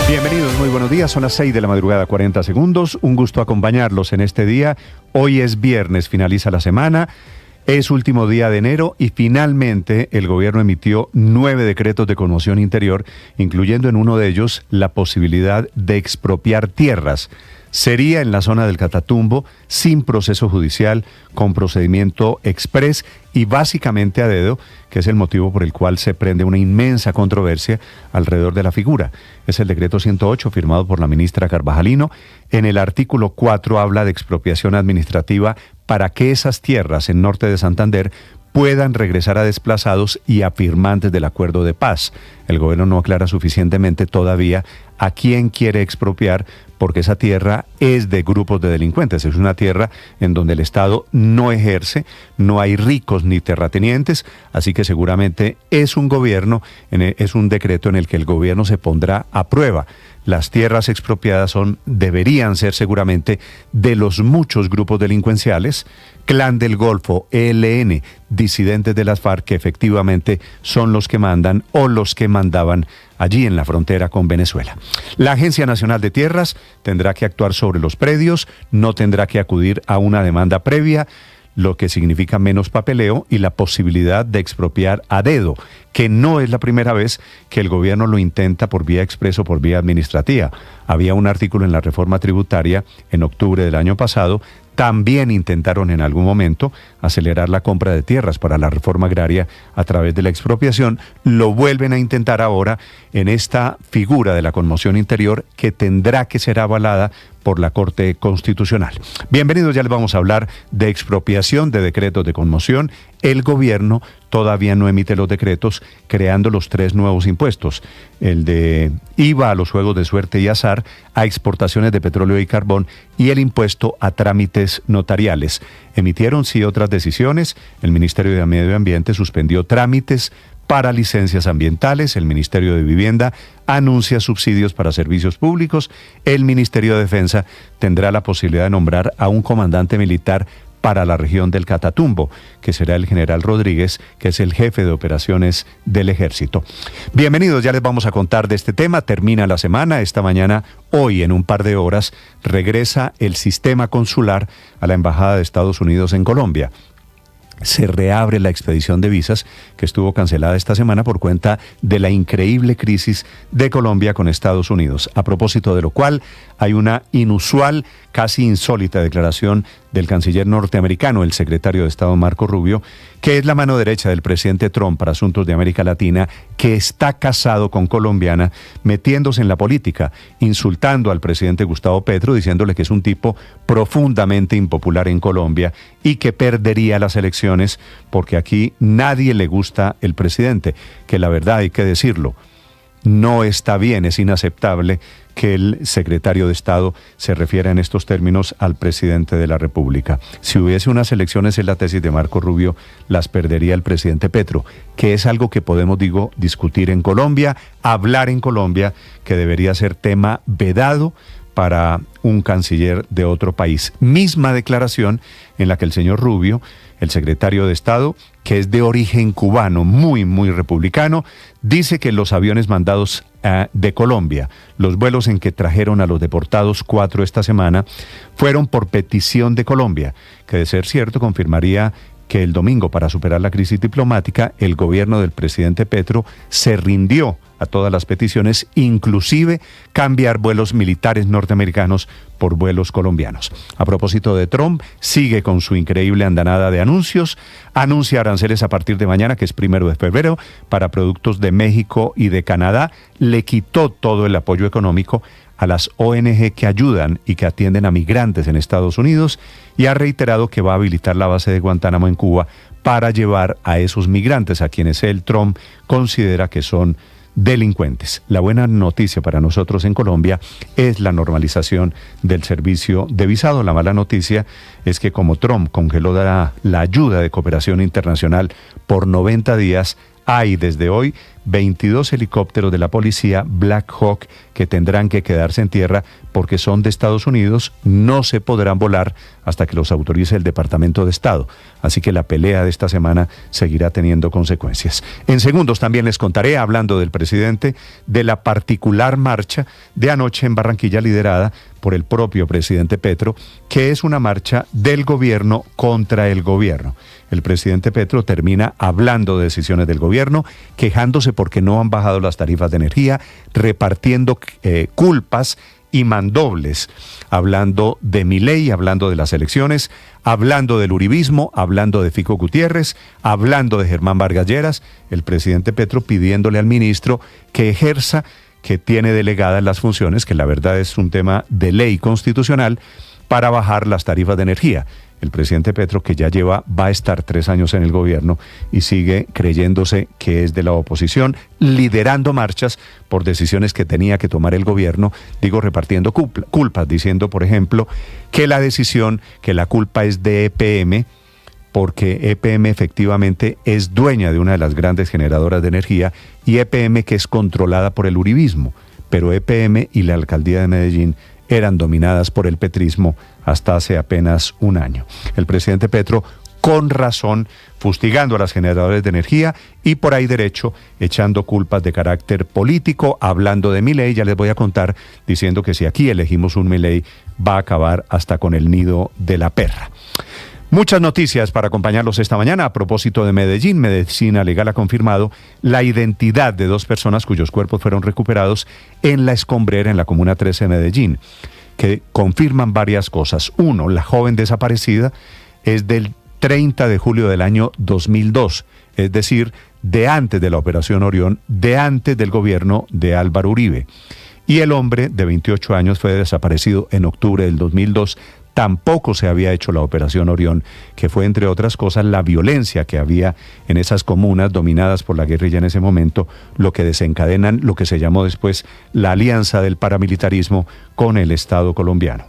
Bienvenidos, muy buenos días. Son las 6 de la madrugada, 40 segundos. Un gusto acompañarlos en este día. Hoy es viernes, finaliza la semana. Es último día de enero y finalmente el gobierno emitió 9 decretos de conmoción interior, incluyendo en uno de ellos la posibilidad de expropiar tierras. Sería en la zona del Catatumbo, sin proceso judicial, con procedimiento exprés y básicamente a dedo, que es el motivo por el cual se prende una inmensa controversia alrededor de la figura. Es el decreto 108 firmado por la ministra Carvajalino. En el artículo 4 habla de expropiación administrativa para que esas tierras en norte de Santander puedan regresar a desplazados y a firmantes del acuerdo de paz. El gobierno no aclara suficientemente todavía a quién quiere expropiar, porque esa tierra es de grupos de delincuentes. Es una tierra en donde el Estado no ejerce, no hay ricos ni terratenientes, así que seguramente es un decreto en el que el gobierno se pondrá a prueba. Las tierras expropiadas deberían ser seguramente de los muchos grupos delincuenciales, Clan del Golfo, ELN, disidentes de las FARC, que efectivamente son los que mandan o los que mandaban allí en la frontera con Venezuela. La Agencia Nacional de Tierras tendrá que actuar sobre los predios, no tendrá que acudir a una demanda previa, lo que significa menos papeleo y la posibilidad de expropiar a dedo, que no es la primera vez que el gobierno lo intenta por vía expresa o por vía administrativa. Había un artículo en la reforma tributaria en octubre del año pasado. También intentaron en algún momento acelerar la compra de tierras para la reforma agraria a través de la expropiación. Lo vuelven a intentar ahora en esta figura de la conmoción interior, que tendrá que ser avalada por la Corte Constitucional. Bienvenidos, ya les vamos a hablar de expropiación, de decretos de conmoción. El gobierno todavía no emite los decretos, creando los 3 nuevos impuestos: el de IVA a los juegos de suerte y azar, a exportaciones de petróleo y carbón, y el impuesto a trámites notariales. Emitieron sí otras decisiones. El Ministerio de Medio Ambiente suspendió trámites para licencias ambientales. El Ministerio de Vivienda anuncia subsidios para servicios públicos. El Ministerio de Defensa tendrá la posibilidad de nombrar a un comandante militar para la región del Catatumbo, que será el general Rodríguez, que es el jefe de operaciones del Ejército. Bienvenidos, ya les vamos a contar de este tema. Termina la semana, esta mañana, hoy en un par de horas, regresa el sistema consular a la Embajada de Estados Unidos en Colombia. Se reabre la expedición de visas que estuvo cancelada esta semana por cuenta de la increíble crisis de Colombia con Estados Unidos. A propósito de lo cual, hay una inusual, casi insólita declaración del canciller norteamericano, el secretario de Estado Marco Rubio, que es la mano derecha del presidente Trump para asuntos de América Latina, que está casado con colombiana, metiéndose en la política, insultando al presidente Gustavo Petro, diciéndole que es un tipo profundamente impopular en Colombia y que perdería las elecciones porque aquí nadie le gusta el presidente, que la verdad hay que decirlo, no está bien, es inaceptable que el secretario de Estado se refiera en estos términos al presidente de la República. Si hubiese unas elecciones en la tesis de Marco Rubio, las perdería el presidente Petro, que es algo que podemos, discutir en Colombia, hablar en Colombia, que debería ser tema vedado para un canciller de otro país. Misma declaración en la que el señor Rubio, el secretario de Estado, que es de origen cubano, muy republicano, dice que los aviones mandados de Colombia, los vuelos en que trajeron a los deportados 4 esta semana, fueron por petición de Colombia, que de ser cierto confirmaría que el domingo, para superar la crisis diplomática, el gobierno del presidente Petro se rindió a todas las peticiones, inclusive cambiar vuelos militares norteamericanos por vuelos colombianos. A propósito de Trump, sigue con su increíble andanada de anuncios, anuncia aranceles a partir de mañana, que es 1 de febrero, para productos de México y de Canadá, le quitó todo el apoyo económico a las ONG que ayudan y que atienden a migrantes en Estados Unidos, y ha reiterado que va a habilitar la base de Guantánamo en Cuba para llevar a esos migrantes, a quienes Trump considera que son delincuentes. La buena noticia para nosotros en Colombia es la normalización del servicio de visado. La mala noticia es que como Trump congeló la ayuda de cooperación internacional por 90 días, hay desde hoy 22 helicópteros de la policía Black Hawk que tendrán que quedarse en tierra porque son de Estados Unidos, no se podrán volar hasta que los autorice el Departamento de Estado. Así que la pelea de esta semana seguirá teniendo consecuencias. En segundos también les contaré, hablando del presidente, de la particular marcha de anoche en Barranquilla liderada por el propio presidente Petro, que es una marcha del gobierno contra el gobierno. El presidente Petro termina hablando de decisiones del gobierno, quejándose porque no han bajado las tarifas de energía, repartiendo culpas y mandobles, hablando de Milei, hablando de las elecciones, hablando del uribismo, hablando de Fico Gutiérrez, hablando de Germán Vargas Lleras, el presidente Petro pidiéndole al ministro que ejerza, que tiene delegadas las funciones, que la verdad es un tema de ley constitucional, para bajar las tarifas de energía. El presidente Petro, que ya va a estar 3 años en el gobierno y sigue creyéndose que es de la oposición, liderando marchas por decisiones que tenía que tomar el gobierno, repartiendo culpas, diciendo, por ejemplo, que la culpa es de EPM, porque EPM efectivamente es dueña de una de las grandes generadoras de energía, y EPM que es controlada por el uribismo, pero EPM y la alcaldía de Medellín eran dominadas por el petrismo hasta hace apenas un año. El presidente Petro, con razón, fustigando a las generadoras de energía y por ahí derecho, echando culpas de carácter político, hablando de Milei. Ya les voy a contar, diciendo que si aquí elegimos un Milei, va a acabar hasta con el nido de la perra. Muchas noticias para acompañarlos esta mañana. A propósito de Medellín, Medicina Legal ha confirmado la identidad de 2 personas cuyos cuerpos fueron recuperados en la escombrera en la Comuna 13 de Medellín, que confirman varias cosas. 1, la joven desaparecida es del 30 de julio del año 2002, es decir, de antes de la Operación Orión, de antes del gobierno de Álvaro Uribe. Y el hombre de 28 años fue desaparecido en octubre del 2002. Tampoco se había hecho la Operación Orión, que fue, entre otras cosas, la violencia que había en esas comunas dominadas por la guerrilla en ese momento, lo que desencadenan lo que se llamó después la alianza del paramilitarismo con el Estado colombiano.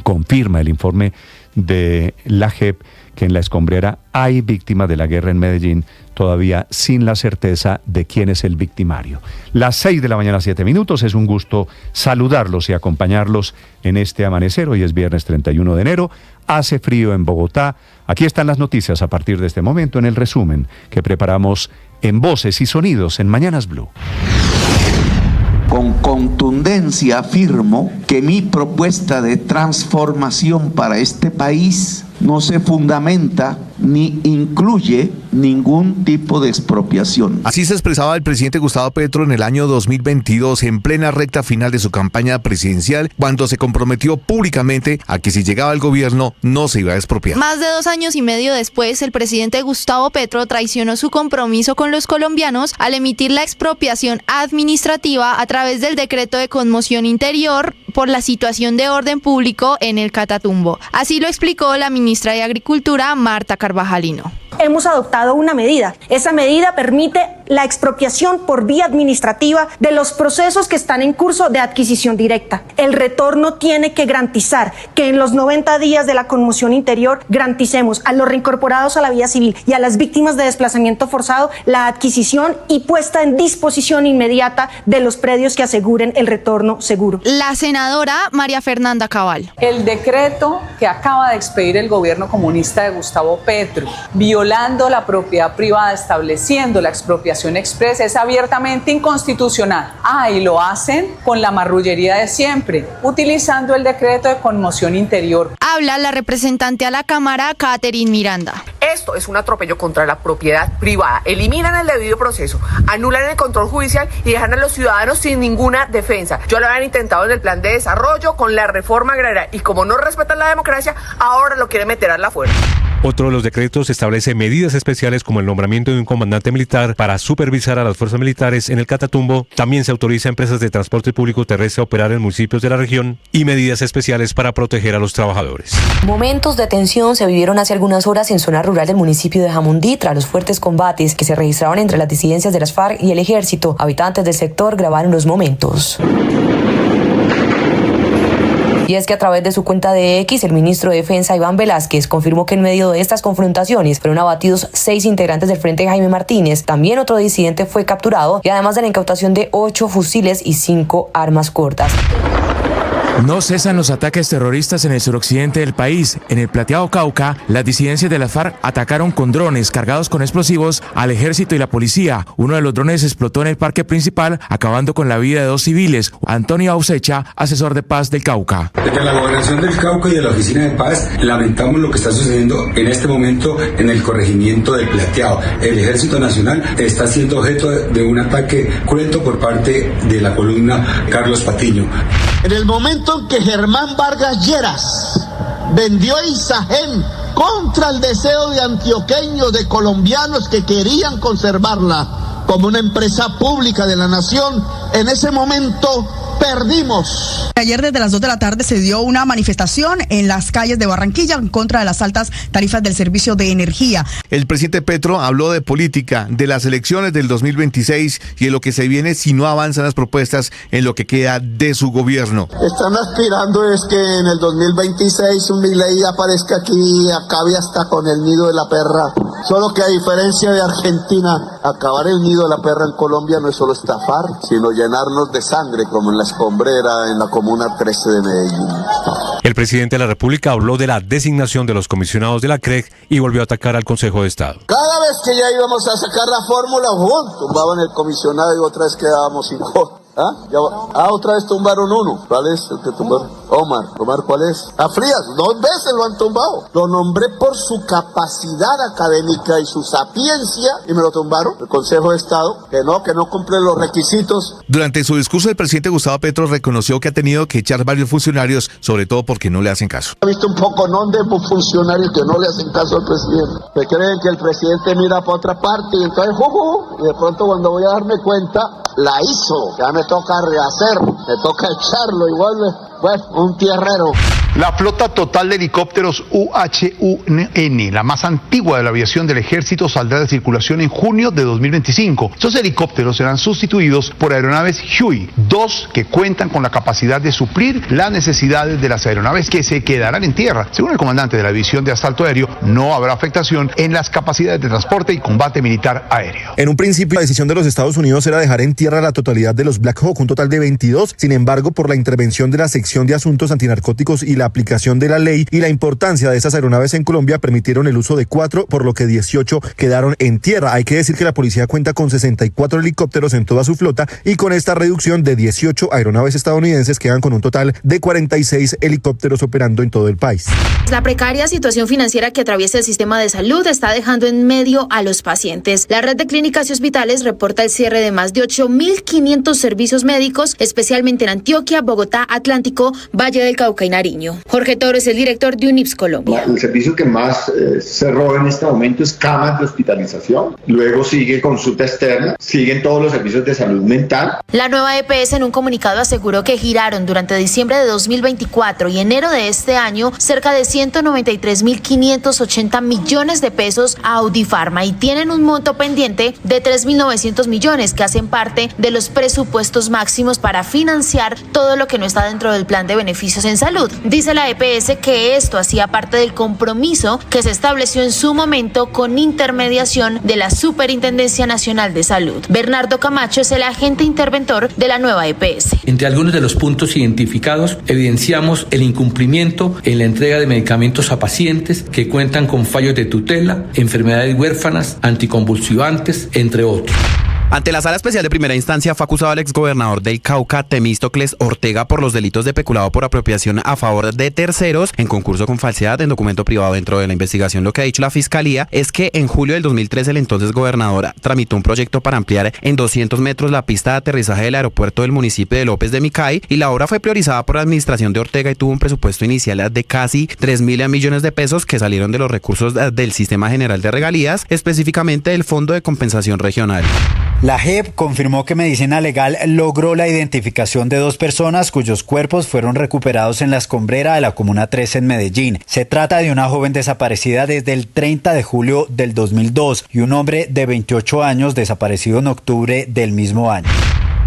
Confirma el informe de la JEP que en la escombrera hay víctimas de la guerra en Medellín, todavía sin la certeza de quién es el victimario. Las 6 de la mañana, 7 minutos. Es un gusto saludarlos y acompañarlos en este amanecer. Hoy es viernes 31 de enero. Hace frío en Bogotá. Aquí están las noticias a partir de este momento en el resumen que preparamos en Voces y Sonidos en Mañanas Blue. Con contundencia afirmo que mi propuesta de transformación para este país no se fundamenta ni incluye ningún tipo de expropiación. Así se expresaba el presidente Gustavo Petro en el año 2022, en plena recta final de su campaña presidencial, cuando se comprometió públicamente a que si llegaba al gobierno no se iba a expropiar. Más de 2 años y medio después, el presidente Gustavo Petro traicionó su compromiso con los colombianos al emitir la expropiación administrativa a través del decreto de conmoción interior por la situación de orden público en el Catatumbo. Así lo explicó la ministra de Agricultura, Marta Carvajalino. Hemos adoptado una medida. Esa medida permite la expropiación por vía administrativa de los procesos que están en curso de adquisición directa. El retorno tiene que garantizar que en los 90 días de la conmoción interior garanticemos a los reincorporados a la vida civil y a las víctimas de desplazamiento forzado la adquisición y puesta en disposición inmediata de los predios que aseguren el retorno seguro. La senadora María Fernanda Cabal. El decreto que acaba de expedir el gobierno comunista de Gustavo Petro, violando la propiedad privada, estableciendo la expropiación expresa, es abiertamente inconstitucional. Y lo hacen con la marrullería de siempre, utilizando el decreto de conmoción interior. Habla la representante a la Cámara, Catherine Miranda. Esto es un atropello contra la propiedad privada. Eliminan el debido proceso, anulan el control judicial y dejan a los ciudadanos sin ninguna defensa. Ya lo habían intentado en el plan de desarrollo, con la reforma agraria, y como no respetan la democracia, ahora lo quieren meter a la fuerza. Otro de los decretos establece medidas especiales como el nombramiento de un comandante militar para supervisar a las fuerzas militares en el Catatumbo. También se autoriza a empresas de transporte público terrestre a operar en municipios de la región y medidas especiales para proteger a los trabajadores. Momentos de tensión se vivieron hace algunas horas en zona rural del municipio de Jamundí tras los fuertes combates que se registraron entre las disidencias de las FARC y el ejército. Habitantes del sector grabaron los momentos. Y es que a través de su cuenta de X, el ministro de Defensa, Iván Velázquez, confirmó que en medio de estas confrontaciones fueron abatidos 6 integrantes del Frente Jaime Martínez. También otro disidente fue capturado, y además de la incautación de 8 fusiles y 5 armas cortas. No cesan los ataques terroristas en el suroccidente del país. En el Plateado Cauca, las disidencias de la FARC atacaron con drones cargados con explosivos al ejército y la policía. Uno de los drones explotó en el parque principal, acabando con la vida de 2 civiles. Antonio Ausecha, asesor de paz del Cauca. Desde la Gobernación del Cauca y de la Oficina de Paz, lamentamos lo que está sucediendo en este momento en el corregimiento del Plateado. El Ejército Nacional está siendo objeto de un ataque cruento por parte de la columna Carlos Patiño. En el momento en que Germán Vargas Lleras vendió Isagen contra el deseo de antioqueños, de colombianos que querían conservarla como una empresa pública de la nación, en ese momento perdimos. Ayer desde las 2 de la tarde se dio una manifestación en las calles de Barranquilla en contra de las altas tarifas del servicio de energía. El presidente Petro habló de política, de las elecciones del 2026 y de lo que se viene si no avanzan las propuestas en lo que queda de su gobierno. Están aspirando es que en el 2026 un Milei aparezca aquí y acabe hasta con el nido de la perra. Solo que a diferencia de Argentina, acabar el nido de la perra en Colombia no es solo estafar, sino llenarnos de sangre como en la Escombrera, en la Comuna 13 de Medellín. El presidente de la República habló de la designación de los comisionados de la CREC y volvió a atacar al Consejo de Estado. Cada vez que ya íbamos a sacar la fórmula, tumbaban el comisionado y otra vez quedábamos sin voto. Otra vez tumbaron uno. ¿Cuál es el que tumbaron? Omar, ¿cuál es? A Frías, 2 veces lo han tumbado. Lo nombré por su capacidad académica y su sapiencia y me lo tumbaron. El Consejo de Estado, que no cumple los requisitos. Durante su discurso, el presidente Gustavo Petro reconoció que ha tenido que echar varios funcionarios, sobre todo porque no le hacen caso. He visto un poco de funcionarios que no le hacen caso al presidente, que creen que el presidente mira para otra parte y entonces y de pronto cuando voy a darme cuenta, la hizo. Ya me toca rehacer, me toca echarlo igual. Bueno, un tierrero. La flota total de helicópteros UH-1N, la más antigua de la aviación del ejército, saldrá de circulación en junio de 2025. Estos helicópteros serán sustituidos por aeronaves Huey, 2 que cuentan con la capacidad de suplir las necesidades de las aeronaves que se quedarán en tierra. Según el comandante de la División de Asalto Aéreo, no habrá afectación en las capacidades de transporte y combate militar aéreo. En un principio, la decisión de los Estados Unidos era dejar en tierra la totalidad de los Black Hawk, un total de 22. Sin embargo, por la intervención de la sección de Asuntos Antinarcóticos y la aplicación de la ley y la importancia de esas aeronaves en Colombia, permitieron el uso de 4, por lo que 18 quedaron en tierra. Hay que decir que la policía cuenta con 64 helicópteros en toda su flota y con esta reducción de 18 aeronaves estadounidenses quedan con un total de 46 helicópteros operando en todo el país. La precaria situación financiera que atraviesa el sistema de salud está dejando en medio a los pacientes. La red de clínicas y hospitales reporta el cierre de más de 8.500 servicios médicos, especialmente en Antioquia, Bogotá, Atlántico, Valle del Cauca y Nariño. año. Jorge Toro es el director de UNIPS Colombia. El servicio que más cerró en este momento es camas de hospitalización, luego sigue consulta externa, siguen todos los servicios de salud mental. La nueva EPS en un comunicado aseguró que giraron durante diciembre de 2024 y enero de este año cerca de 193.580 millones de pesos a Audifarma y tienen un monto pendiente de 3.900 millones que hacen parte de los presupuestos máximos para financiar todo lo que no está dentro del plan de beneficios en salud. Dice la EPS que esto hacía parte del compromiso que se estableció en su momento con intermediación de la Superintendencia Nacional de Salud. Bernardo Camacho es el agente interventor de la nueva EPS. Entre algunos de los puntos identificados, evidenciamos el incumplimiento en la entrega de medicamentos a pacientes que cuentan con fallos de tutela, enfermedades huérfanas, anticonvulsivantes, entre otros. Ante la Sala Especial de Primera Instancia fue acusado el exgobernador del Cauca, Temístocles Ortega, por los delitos de peculado por apropiación a favor de terceros en concurso con falsedad en documento privado. Dentro de la investigación, lo que ha dicho la Fiscalía es que en julio del 2013 el entonces gobernador tramitó un proyecto para ampliar en 200 metros la pista de aterrizaje del aeropuerto del municipio de López de Micay, y la obra fue priorizada por la administración de Ortega y tuvo un presupuesto inicial de casi 3.000 millones de pesos que salieron de los recursos del Sistema General de Regalías, específicamente del Fondo de Compensación Regional. La JEP confirmó que Medicina Legal logró la identificación de 2 personas cuyos cuerpos fueron recuperados en la escombrera de la Comuna 3 en Medellín. Se trata de una joven desaparecida desde el 30 de julio del 2002 y un hombre de 28 años desaparecido en octubre del mismo año.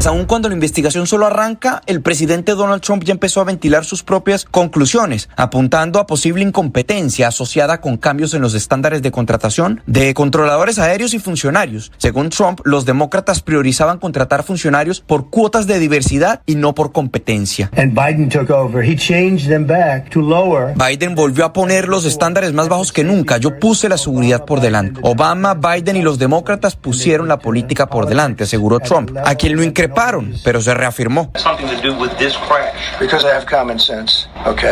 Aun cuando la investigación solo arranca, el presidente Donald Trump ya empezó a ventilar sus propias conclusiones, apuntando a posible incompetencia asociada con cambios en los estándares de contratación de controladores aéreos y funcionarios. Según Trump, los demócratas priorizaban contratar funcionarios por cuotas de diversidad y no por competencia. Biden volvió a poner los estándares más bajos que nunca. Yo puse la seguridad por delante. Obama, Biden y los demócratas pusieron la política por delante, aseguró Trump, a quien lo increparon, pero se reafirmó.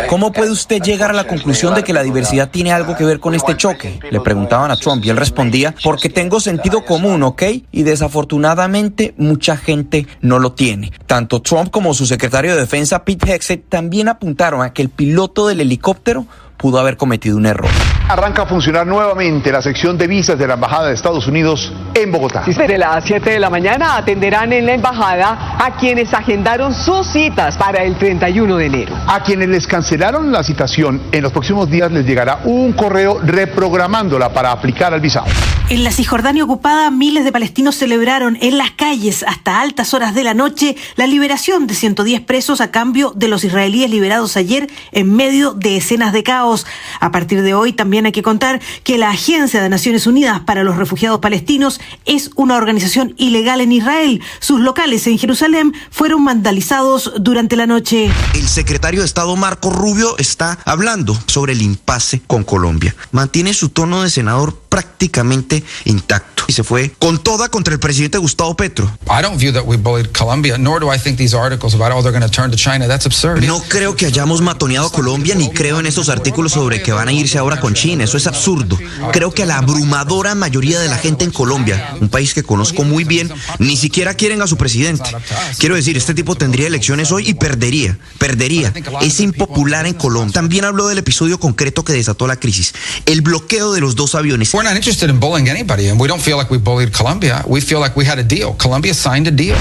¿Cómo puede usted llegar a la conclusión de que la diversidad tiene algo que ver con este choque? Le preguntaban a Trump y él respondía, porque tengo sentido común, ¿ok? Y desafortunadamente mucha gente no lo tiene. Tanto Trump como su secretario de Defensa, Pete Hegseth, también apuntaron a que el piloto del helicóptero pudo haber cometido un error. Arranca a funcionar nuevamente la sección de visas de la Embajada de Estados Unidos en Bogotá. Desde las 7 de la mañana atenderán en la embajada a quienes agendaron sus citas para el 31 de enero. A quienes les cancelaron la citación, en los próximos días les llegará un correo reprogramándola para aplicar al visado. En la Cisjordania ocupada, miles de palestinos celebraron en las calles hasta altas horas de la noche la liberación de 110 presos a cambio de los israelíes liberados ayer en medio de escenas de caos. A partir de hoy también hay que contar que la Agencia de Naciones Unidas para los Refugiados Palestinos es una organización ilegal en Israel. Sus locales en Jerusalén fueron vandalizados durante la noche. El secretario de Estado Marco Rubio está hablando sobre el impasse con Colombia. Mantiene su tono de senador prácticamente intacto y se fue con toda contra el presidente Gustavo Petro. No creo que hayamos matoneado a Colombia, ni creo en estos artículos sobre que van a irse ahora con China. Eso es absurdo. Creo que a la abrumadora mayoría de la gente en Colombia, un país que conozco muy bien, ni siquiera quieren a su presidente. Quiero decir, este tipo tendría elecciones hoy y perdería. Es impopular en Colombia. También habló del episodio concreto que desató la crisis, el bloqueo de los 2 aviones. We're not interested in bullying anybody, and we don't feel like we bullied Colombia. We feel like we had a deal. Colombia signed a deal.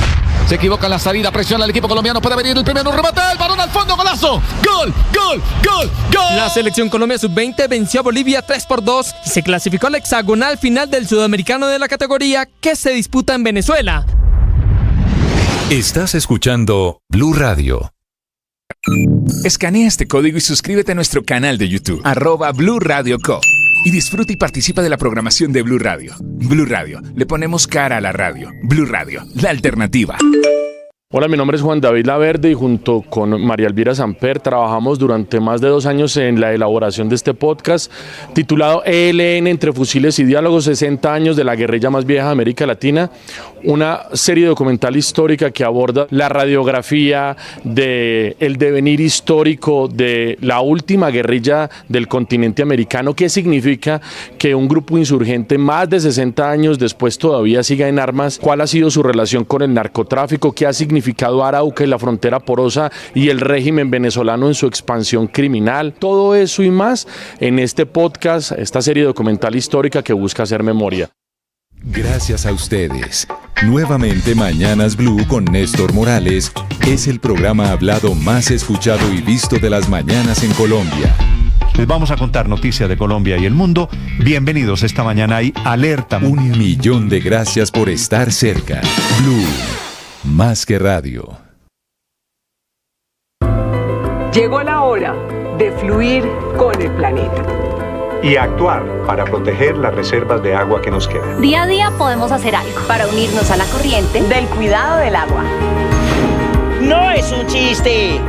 Se equivoca en la salida, presiona el equipo colombiano, puede venir el primero, un remate, el balón al fondo, golazo, gol. La selección Colombia Sub-20 venció a Bolivia 3-2 y se clasificó al hexagonal final del sudamericano de la categoría que se disputa en Venezuela. Estás escuchando Blue Radio. Escanea este código y suscríbete a nuestro canal de YouTube, @Blue Radio Co. Y disfruta y participa de la programación de Blue Radio. Blue Radio, le ponemos cara a la radio. Blue Radio, la alternativa. Hola, mi nombre es Juan David Laverde y junto con María Elvira Samper trabajamos durante más de 2 años en la elaboración de este podcast titulado ELN entre fusiles y diálogos, 60 años de la guerrilla más vieja de América Latina, una serie documental histórica que aborda la radiografía del devenir histórico de la última guerrilla del continente americano. ¿Qué significa que un grupo insurgente más de 60 años después todavía siga en armas? ¿Cuál ha sido su relación con el narcotráfico? ¿Qué ha significado significado Arauca y la frontera porosa y el régimen venezolano en su expansión criminal. Todo eso y más en este podcast, esta serie documental histórica que busca hacer memoria. Gracias a ustedes. Nuevamente Mañanas Blue con Néstor Morales es el programa hablado más escuchado y visto de las mañanas en Colombia. Les vamos a contar noticias de Colombia y el mundo. Bienvenidos esta mañana y alerta. 1 millón de gracias por estar cerca. Blue, más que radio. Llegó la hora de fluir con el planeta. Y actuar para proteger las reservas de agua que nos quedan. Día a día podemos hacer algo para unirnos a la corriente del cuidado del agua. No es un chiste.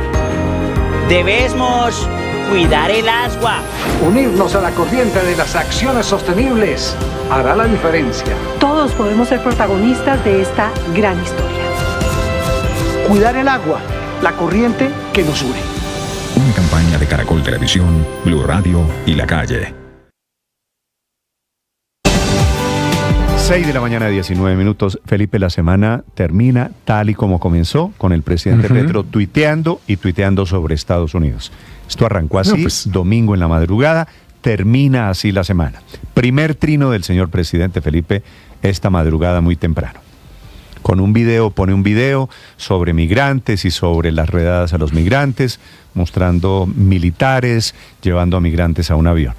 Debemos cuidar el agua. Unirnos a la corriente de las acciones sostenibles hará la diferencia. Todos podemos ser protagonistas de esta gran historia. Cuidar el agua, la corriente que nos une. Una campaña de Caracol Televisión, Blue Radio y La Calle. 6 de la mañana, 19 minutos. Felipe, la semana termina tal y como comenzó, con el presidente Petro tuiteando sobre Estados Unidos. Esto arrancó así, domingo en la madrugada, termina así la semana. Primer trino del señor presidente Felipe esta madrugada muy temprano. Con un video, pone un video sobre migrantes y sobre las redadas a los migrantes, mostrando militares llevando a migrantes a un avión.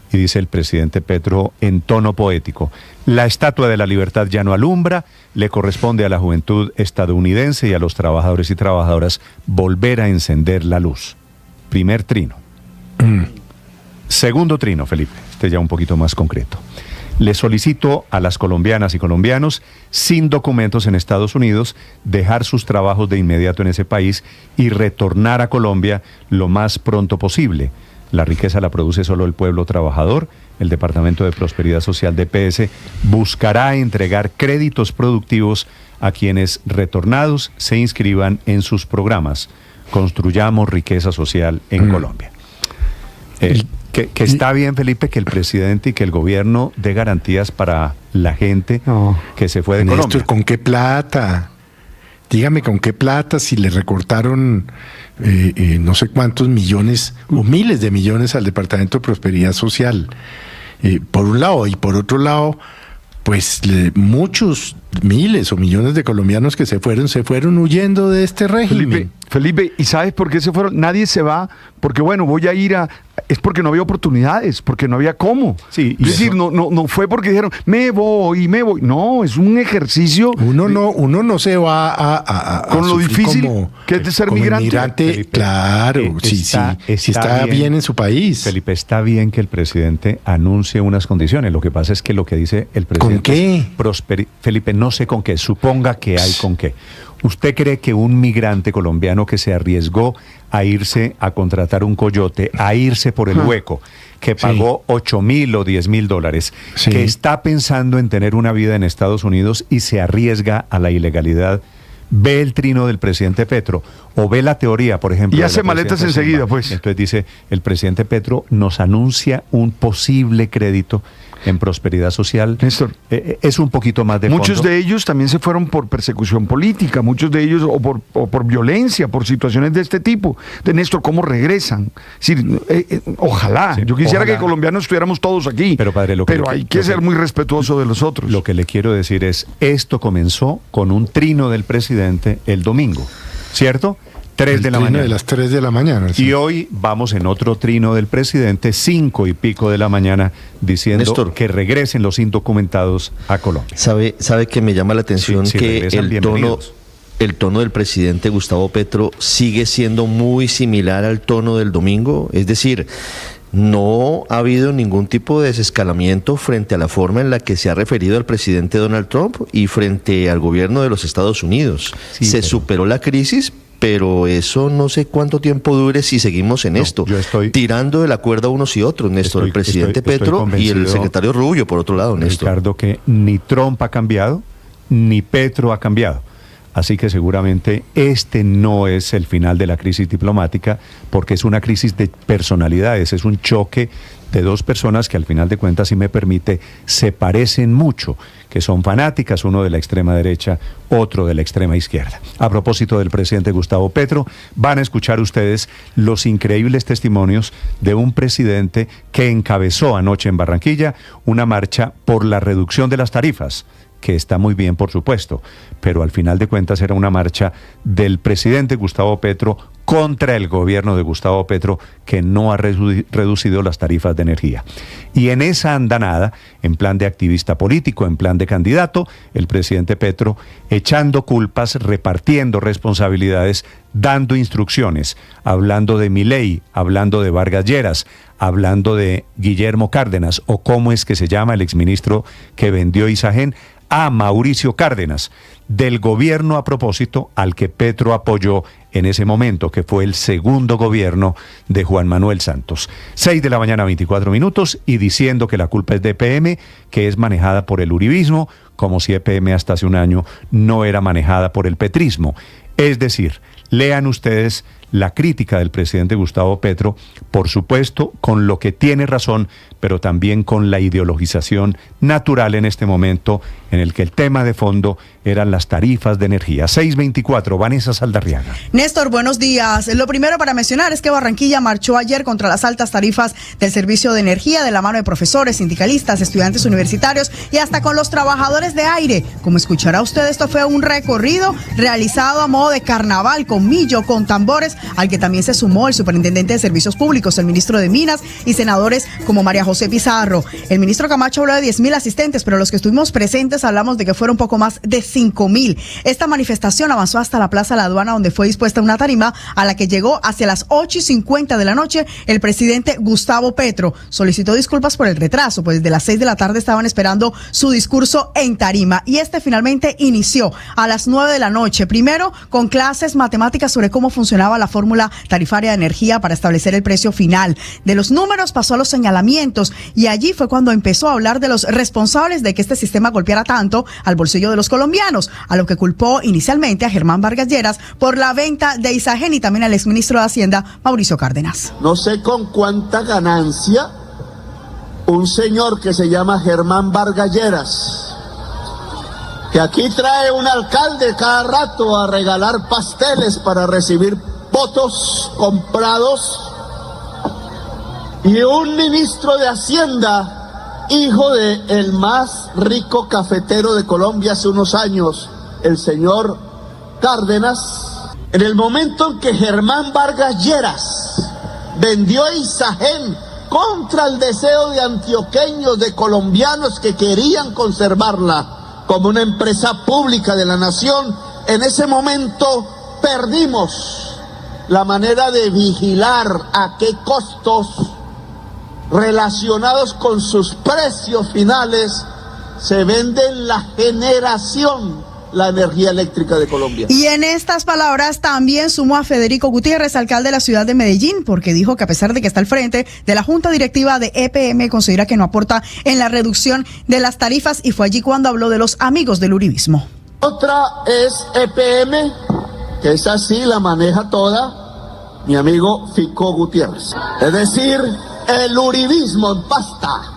Y dice el presidente Petro en tono poético: la estatua de la libertad ya no alumbra, le corresponde a la juventud estadounidense y a los trabajadores y trabajadoras volver a encender la luz. Primer trino. Segundo trino, Felipe, este ya un poquito más concreto. Le solicito a las colombianas y colombianos sin documentos en Estados Unidos dejar sus trabajos de inmediato en ese país y retornar a Colombia lo más pronto posible. La riqueza la produce solo el pueblo trabajador. El Departamento de Prosperidad Social de PS buscará entregar créditos productivos a quienes retornados se inscriban en sus programas. Construyamos riqueza social en Colombia. Que está bien, Felipe, que el presidente y que el gobierno dé garantías para la gente que se fue de Néstor, Colombia. ¿con qué plata? Dígame, ¿con qué plata? Si le recortaron no sé cuántos millones o miles de millones al Departamento de Prosperidad Social. Por un lado, y por otro lado, pues muchos miles o millones de colombianos que se fueron huyendo de este régimen. Felipe, ¿y sabes por qué se fueron? Nadie se va porque, bueno, voy a ir a... Es porque no había oportunidades, porque no había cómo. Sí, es decir, no fue porque dijeron, me voy. No, es un ejercicio... Uno no se va a con lo difícil que es de ser migrante. Felipe, claro, si está bien en su país. Felipe, está bien que el presidente anuncie unas condiciones. Lo que pasa es que lo que dice el presidente... ¿Con qué? Felipe, no sé con qué, suponga que hay con qué. ¿Usted cree que un migrante colombiano que se arriesgó a irse a contratar un coyote, a irse por el hueco, que pagó $8,000 o $10,000, que está pensando en tener una vida en Estados Unidos y se arriesga a la ilegalidad, ve el trino del presidente Petro o ve la teoría, por ejemplo? Y hace maletas enseguida, pues. Entonces dice, el presidente Petro nos anuncia un posible crédito en prosperidad social. Néstor, es un poquito más de muchos fondo. de ellos también se fueron por persecución política, muchos de ellos o por violencia, por situaciones de este tipo. De Néstor, ¿cómo regresan? Es decir, ojalá, yo quisiera que colombianos estuviéramos todos aquí, pero padre, hay que ser muy respetuoso de los otros. Lo que le quiero decir es, esto comenzó con un trino del presidente el domingo, ¿cierto? 3 de la mañana. De las 3 de la mañana. Sí. Y hoy vamos en otro trino del presidente, 5 y pico de la mañana, diciendo Néstor, que regresen los indocumentados a Colombia. ¿Sabe que me llama la atención que el tono del presidente Gustavo Petro sigue siendo muy similar al tono del domingo? Es decir, no ha habido ningún tipo de desescalamiento frente a la forma en la que se ha referido el presidente Donald Trump y frente al gobierno de los Estados Unidos. Se superó la crisis, pero eso no sé cuánto tiempo dure si seguimos en esto, tirando de la cuerda unos y otros, Néstor, el presidente Petro y el secretario Rubio, por otro lado, Néstor. Ricardo, que ni Trump ha cambiado, ni Petro ha cambiado. Así que seguramente este no es el final de la crisis diplomática, porque es una crisis de personalidades, es un choque de dos personas que al final de cuentas, si me permite, se parecen mucho, que son fanáticas, uno de la extrema derecha, otro de la extrema izquierda. A propósito del presidente Gustavo Petro, van a escuchar ustedes los increíbles testimonios de un presidente que encabezó anoche en Barranquilla una marcha por la reducción de las tarifas, que está muy bien, por supuesto, pero al final de cuentas era una marcha del presidente Gustavo Petro contra el gobierno de Gustavo Petro, que no ha reducido las tarifas de energía. Y en esa andanada, en plan de activista político, en plan de candidato, el presidente Petro echando culpas, repartiendo responsabilidades, dando instrucciones, hablando de Milei, hablando de Vargas Lleras, hablando de Guillermo Cárdenas, o cómo es que se llama el exministro que vendió Isagen, a Mauricio Cárdenas, del gobierno a propósito al que Petro apoyó en ese momento, que fue el segundo gobierno de Juan Manuel Santos. 6 de la mañana, 24 minutos, y diciendo que la culpa es de EPM, que es manejada por el uribismo, como si EPM hasta hace un año no era manejada por el petrismo. Es decir, lean ustedes la crítica del presidente Gustavo Petro, por supuesto, con lo que tiene razón, pero también con la ideologización natural en este momento, en el que el tema de fondo eran las tarifas de energía. 624, Vanessa Saldarriaga. Néstor, buenos días. Lo primero para mencionar es que Barranquilla marchó ayer contra las altas tarifas del servicio de energía de la mano de profesores, sindicalistas, estudiantes universitarios y hasta con los trabajadores de aire. Como escuchará usted, esto fue un recorrido realizado a modo de carnaval, con millo, con tambores, al que también se sumó el superintendente de Servicios Públicos, el ministro de Minas y senadores como María José Pizarro. El ministro Camacho habló de 10.000 asistentes, pero los que estuvimos presentes hablamos de que fueron un poco más de 5.000. Esta manifestación avanzó hasta la Plaza de la Aduana, donde fue dispuesta una tarima a la que llegó hacia las 8:50 de la noche el presidente Gustavo Petro. Solicitó disculpas por el retraso, pues desde las 6 de la tarde estaban esperando su discurso en tarima, y este finalmente inició a las 9 de la noche, primero con clases matemáticas sobre cómo funcionaba la fórmula tarifaria de energía para establecer el precio final. De los números pasó a los señalamientos, y allí fue cuando empezó a hablar de los responsables de que este sistema golpeara tanto al bolsillo de los colombianos, a lo que culpó inicialmente a Germán Vargas Lleras por la venta de Isagen y también al exministro de Hacienda, Mauricio Cárdenas. No sé con cuánta ganancia un señor que se llama Germán Vargas Lleras, que aquí trae un alcalde cada rato a regalar pasteles para recibir votos comprados, y un ministro de Hacienda, hijo de el más rico cafetero de Colombia hace unos años, el señor Cárdenas, en el momento en que Germán Vargas Lleras vendió Isagen contra el deseo de antioqueños, de colombianos que querían conservarla como una empresa pública de la nación, en ese momento perdimos la manera de vigilar a qué costos relacionados con sus precios finales se vende en la generación la energía eléctrica de Colombia. Y en estas palabras también sumó a Federico Gutiérrez, alcalde de la ciudad de Medellín, porque dijo que a pesar de que está al frente de la junta directiva de EPM, considera que no aporta en la reducción de las tarifas, y fue allí cuando habló de los amigos del uribismo. Otra es EPM, que es así, la maneja toda mi amigo Fico Gutiérrez. Es decir, el uribismo en pasta.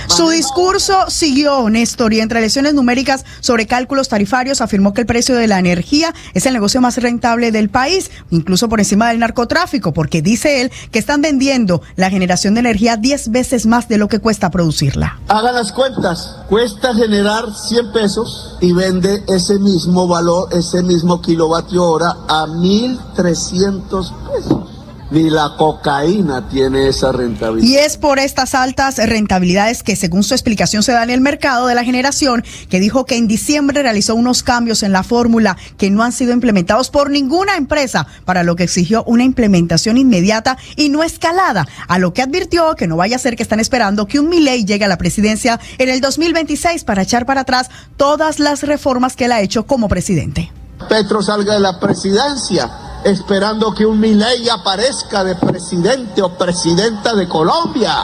Su discurso siguió, Néstor, y entre lecciones numéricas sobre cálculos tarifarios afirmó que el precio de la energía es el negocio más rentable del país, incluso por encima del narcotráfico, porque dice él que están vendiendo la generación de energía 10 veces más de lo que cuesta producirla. Hagan las cuentas, cuesta generar 100 pesos y vende ese mismo valor, ese mismo kilovatio hora a 1.300 pesos. Ni la cocaína tiene esa rentabilidad. Y es por estas altas rentabilidades que, según su explicación, se da en el mercado de la generación, que dijo que en diciembre realizó unos cambios en la fórmula que no han sido implementados por ninguna empresa, para lo que exigió una implementación inmediata y no escalada, a lo que advirtió que no vaya a ser que están esperando que un Milei llegue a la presidencia en el 2026 para echar para atrás todas las reformas que él ha hecho como presidente. Petro salga de la presidencia esperando que un Milei aparezca de presidente o presidenta de Colombia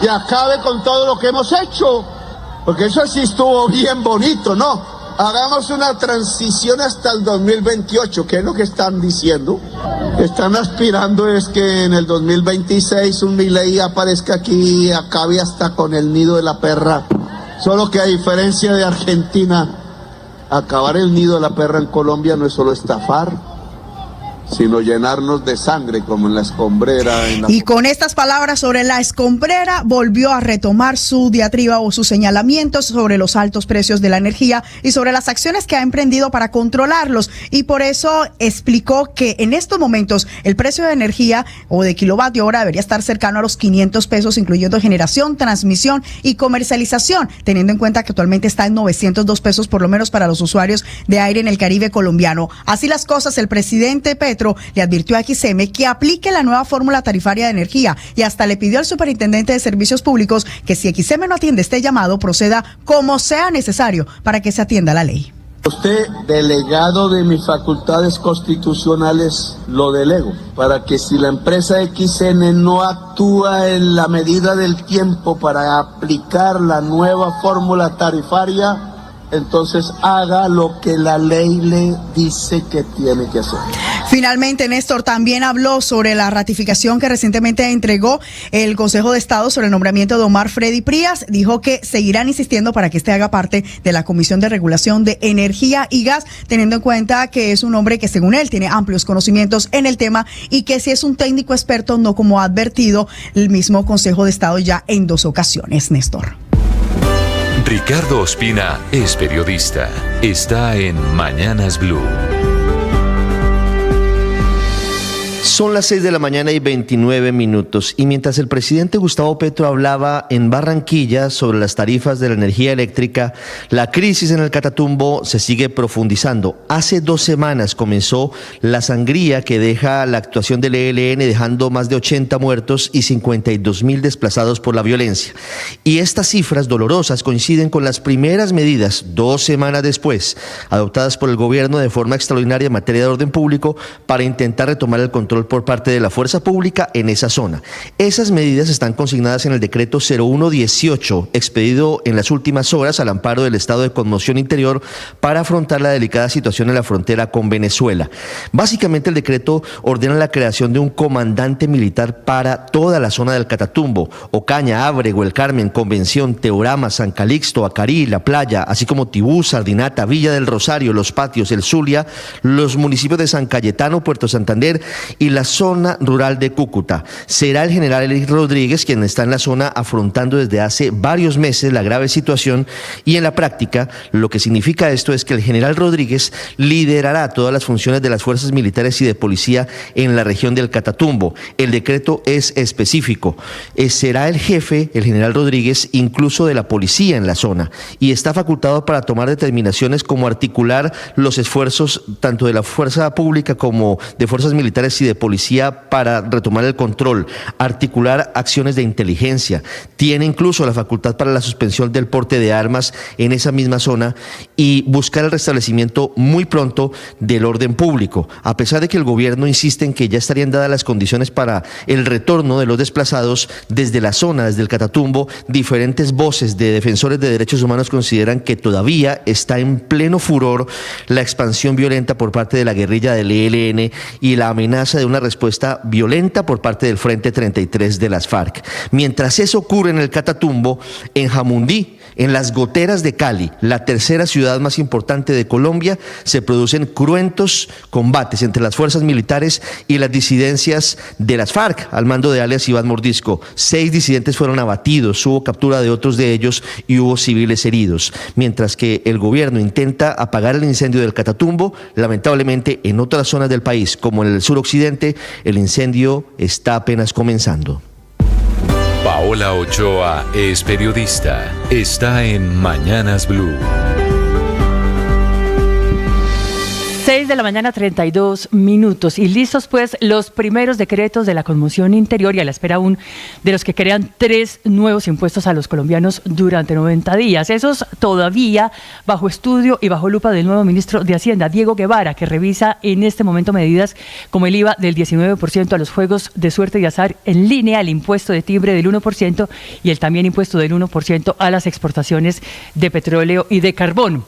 y acabe con todo lo que hemos hecho, porque eso sí estuvo bien bonito, ¿no? hagamos una transición hasta el 2028, que es lo que están diciendo. Están aspirando es que en el 2026 un Milei aparezca aquí y acabe hasta con el nido de la perra. Solo que a diferencia de Argentina, acabar el nido de la perra en Colombia no es solo estafar, sino llenarnos de sangre como en la escombrera. Y con estas palabras sobre la escombrera volvió a retomar su diatriba o sus señalamientos sobre los altos precios de la energía y sobre las acciones que ha emprendido para controlarlos. Y por eso explicó que en estos momentos el precio de energía o de kilovatio hora debería estar cercano a los 500 pesos, incluyendo generación, transmisión y comercialización, teniendo en cuenta que actualmente está en 902 pesos por lo menos para los usuarios de aire en el Caribe colombiano. Así las cosas, el presidente Petro le advirtió a XM que aplique la nueva fórmula tarifaria de energía y hasta le pidió al superintendente de servicios públicos que si XM no atiende este llamado, proceda como sea necesario para que se atienda la ley. Usted, delegado de mis facultades constitucionales, lo delego para que si la empresa XN no actúa en la medida del tiempo para aplicar la nueva fórmula tarifaria, entonces haga lo que la ley le dice que tiene que hacer. Finalmente, Néstor también habló sobre la ratificación que recientemente entregó el Consejo de Estado sobre el nombramiento de Omar Freddy Prías. Dijo que seguirán insistiendo para que este haga parte de la Comisión de Regulación de Energía y Gas, teniendo en cuenta que es un hombre que, según él, tiene amplios conocimientos en el tema y que si es un técnico experto, no como ha advertido el mismo Consejo de Estado ya en 2 ocasiones, Néstor. Ricardo Ospina es periodista. Está en Mañanas Blue. Son las 6 de la mañana y 29 minutos. Y mientras el presidente Gustavo Petro hablaba en Barranquilla sobre las tarifas de la energía eléctrica, la crisis en el Catatumbo se sigue profundizando. Hace 2 semanas comenzó la sangría que deja la actuación del ELN, dejando más de 80 muertos y 52.000 desplazados por la violencia. Y estas cifras dolorosas coinciden con las primeras medidas, 2 semanas después, adoptadas por el gobierno de forma extraordinaria en materia de orden público para intentar retomar el control por parte de la fuerza pública en esa zona. Esas medidas están consignadas en el decreto 0118, expedido en las últimas horas al amparo del estado de conmoción interior para afrontar la delicada situación en la frontera con Venezuela. Básicamente, el decreto ordena la creación de un comandante militar para toda la zona del Catatumbo: Ocaña, Ábrego, El Carmen, Convención, Teorama, San Calixto, Acarí, La Playa, así como Tibú, Sardinata, Villa del Rosario, Los Patios, El Zulia, los municipios de San Cayetano, Puerto Santander y la zona rural de Cúcuta. Será el general Eric Rodríguez quien está en la zona afrontando desde hace varios meses la grave situación, y en la práctica lo que significa esto es que el general Rodríguez liderará todas las funciones de las fuerzas militares y de policía en la región del Catatumbo. El decreto es específico. Será el jefe, el general Rodríguez, incluso de la policía en la zona, y está facultado para tomar determinaciones como articular los esfuerzos tanto de la fuerza pública como de fuerzas militares y de policía para retomar el control, articular acciones de inteligencia. Tiene incluso la facultad para la suspensión del porte de armas en esa misma zona y buscar el restablecimiento muy pronto del orden público, a pesar de que el gobierno insiste en que ya estarían dadas las condiciones para el retorno de los desplazados. Desde la zona, desde el Catatumbo, diferentes voces de defensores de derechos humanos consideran que todavía está en pleno furor la expansión violenta por parte de la guerrilla del ELN y la amenaza de una respuesta violenta por parte del Frente 33 de las FARC. Mientras eso ocurre en el Catatumbo, en Jamundí, en las goteras de Cali, la tercera ciudad más importante de Colombia, se producen cruentos combates entre las fuerzas militares y las disidencias de las FARC, al mando de alias Iván Mordisco. 6 disidentes fueron abatidos, hubo captura de otros de ellos y hubo civiles heridos. Mientras que el gobierno intenta apagar el incendio del Catatumbo, lamentablemente en otras zonas del país, como en el suroccidente, el incendio está apenas comenzando. Paola Ochoa es periodista. Está en Mañanas Blue. 6 de la mañana, 32 minutos. Y listos pues los primeros decretos de la Conmoción Interior y a la espera aún de los que crean 3 nuevos impuestos a los colombianos durante 90 días. Esos todavía bajo estudio y bajo lupa del nuevo ministro de Hacienda, Diego Guevara, que revisa en este momento medidas como el IVA del 19% a los juegos de suerte y azar en línea, el impuesto de timbre del 1% y el también impuesto del 1% a las exportaciones de petróleo y de carbón.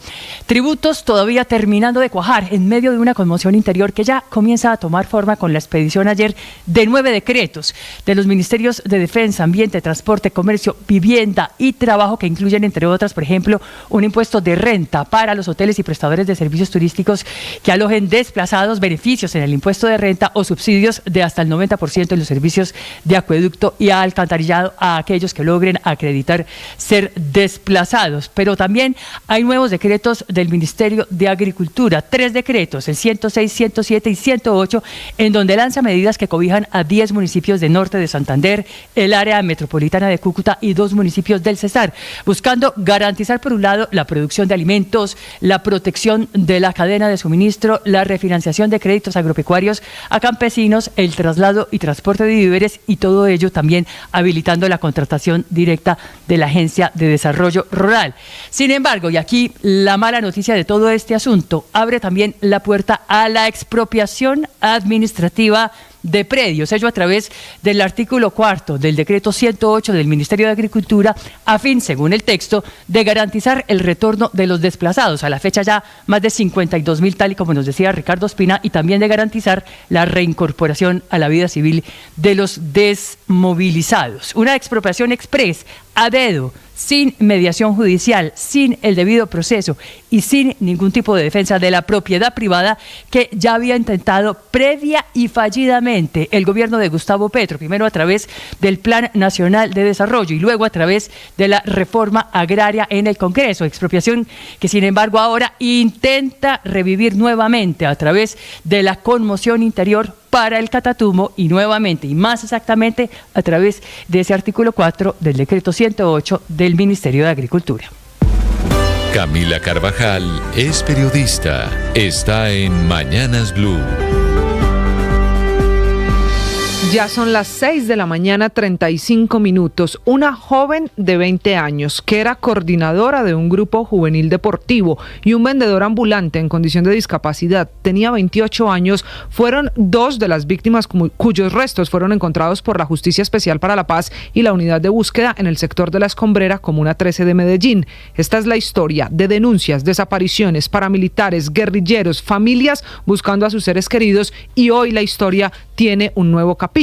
Tributos todavía terminando de cuajar en medio de una conmoción interior que ya comienza a tomar forma con la expedición ayer de 9 decretos de los ministerios de Defensa, Ambiente, Transporte, Comercio, Vivienda y Trabajo, que incluyen, entre otras, por ejemplo, un impuesto de renta para los hoteles y prestadores de servicios turísticos que alojen desplazados, beneficios en el impuesto de renta o subsidios de hasta el 90% en los servicios de acueducto y alcantarillado a aquellos que logren acreditar ser desplazados. Pero también hay nuevos decretos del Ministerio de Agricultura, 3 decretos, el 106, 107 y 108, en donde lanza medidas que cobijan a 10 municipios del norte de Santander, el área metropolitana de Cúcuta y 2 municipios del Cesar, buscando garantizar, por un lado, la producción de alimentos, la protección de la cadena de suministro, la refinanciación de créditos agropecuarios a campesinos, el traslado y transporte de víveres y todo ello también habilitando la contratación directa de la Agencia de Desarrollo Rural. Sin embargo, y aquí la mala noticia de todo este asunto, abre también la puerta a la expropiación administrativa de predios, ello a través del artículo 4 del decreto 108 del Ministerio de Agricultura, a fin, según el texto, de garantizar el retorno de los desplazados, a la fecha ya más de 52.000, tal y como nos decía Ricardo Ospina, y también de garantizar la reincorporación a la vida civil de los desmovilizados. Una expropiación express, a dedo, sin mediación judicial, sin el debido proceso y sin ningún tipo de defensa de la propiedad privada que ya había intentado previa y fallidamente el gobierno de Gustavo Petro, primero a través del Plan Nacional de Desarrollo y luego a través de la reforma agraria en el Congreso, expropiación que sin embargo ahora intenta revivir nuevamente a través de la conmoción interior para el Catatumbo y nuevamente y más exactamente a través de ese artículo 4 del decreto 108 del Ministerio de Agricultura. Camila Carvajal es periodista. Está en Mañanas Blue. Ya son las 6 de la mañana, 35 minutos. Una joven de 20 años que era coordinadora de un grupo juvenil deportivo y un vendedor ambulante en condición de discapacidad, tenía 28 años, fueron 2 de las víctimas cuyos restos fueron encontrados por la Justicia Especial para la Paz y la Unidad de Búsqueda en el sector de La Escombrera, Comuna 13 de Medellín. Esta es la historia de denuncias, desapariciones, paramilitares, guerrilleros, familias buscando a sus seres queridos y hoy la historia tiene un nuevo capítulo.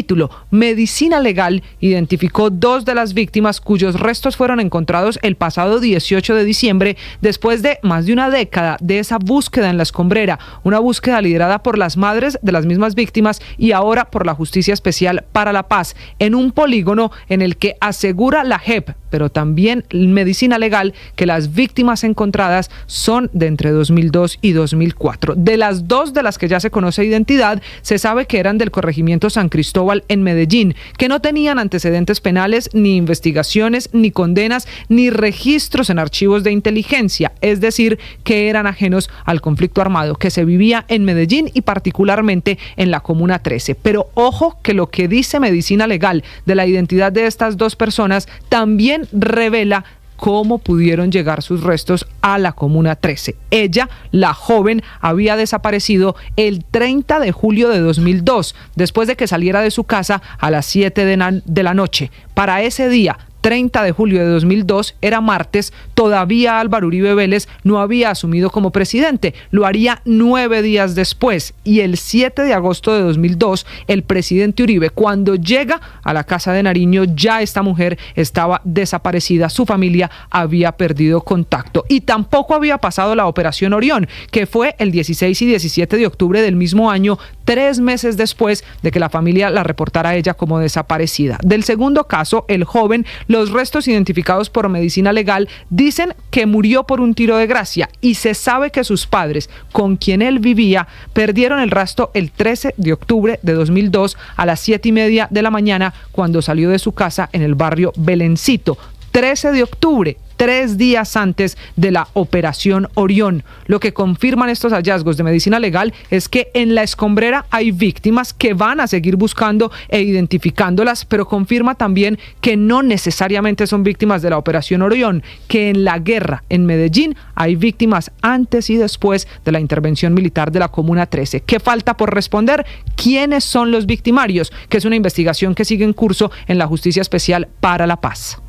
Medicina Legal identificó 2 de las víctimas cuyos restos fueron encontrados el pasado 18 de diciembre después de más de una década de esa búsqueda en La Escombrera, una búsqueda liderada por las madres de las mismas víctimas y ahora por la Justicia Especial para la Paz, en un polígono en el que asegura la JEP, pero también Medicina Legal, que las víctimas encontradas son de entre 2002 y 2004. De las 2 de las que ya se conoce identidad, se sabe que eran del corregimiento San Cristóbal en Medellín, que no tenían antecedentes penales, ni investigaciones, ni condenas, ni registros en archivos de inteligencia, es decir, que eran ajenos al conflicto armado que se vivía en Medellín y particularmente en la Comuna 13. Pero ojo que lo que dice Medicina Legal de la identidad de estas 2 personas también revela cómo pudieron llegar sus restos a la Comuna 13. Ella, la joven, había desaparecido el 30 de julio de 2002, después de que saliera de su casa a las 7 de la noche. Para ese día, 30 de julio de 2002, era martes, todavía Álvaro Uribe Vélez no había asumido como presidente, lo haría 9 días después, y el 7 de agosto de 2002, el presidente Uribe, cuando llega a la casa de Nariño, ya esta mujer estaba desaparecida, su familia había perdido contacto, y tampoco había pasado la Operación Orión, que fue el 16 y 17 de octubre del mismo año, 3 meses después de que la familia la reportara a ella como desaparecida. Del segundo caso, el joven, los restos identificados por Medicina Legal dicen que murió por un tiro de gracia y se sabe que sus padres, con quien él vivía, perdieron el rastro el 13 de octubre de 2002 a las 7:30 de la mañana cuando salió de su casa en el barrio Belencito. 13 de octubre, 3 días antes de la Operación Orión. Lo que confirman estos hallazgos de medicina legal es que en la escombrera hay víctimas que van a seguir buscando e identificándolas, pero confirma también que no necesariamente son víctimas de la Operación Orión, que en la guerra en Medellín hay víctimas antes y después de la intervención militar de la Comuna 13. ¿Qué falta por responder? ¿Quiénes son los victimarios? Que es una investigación que sigue en curso en la Justicia Especial para la Paz.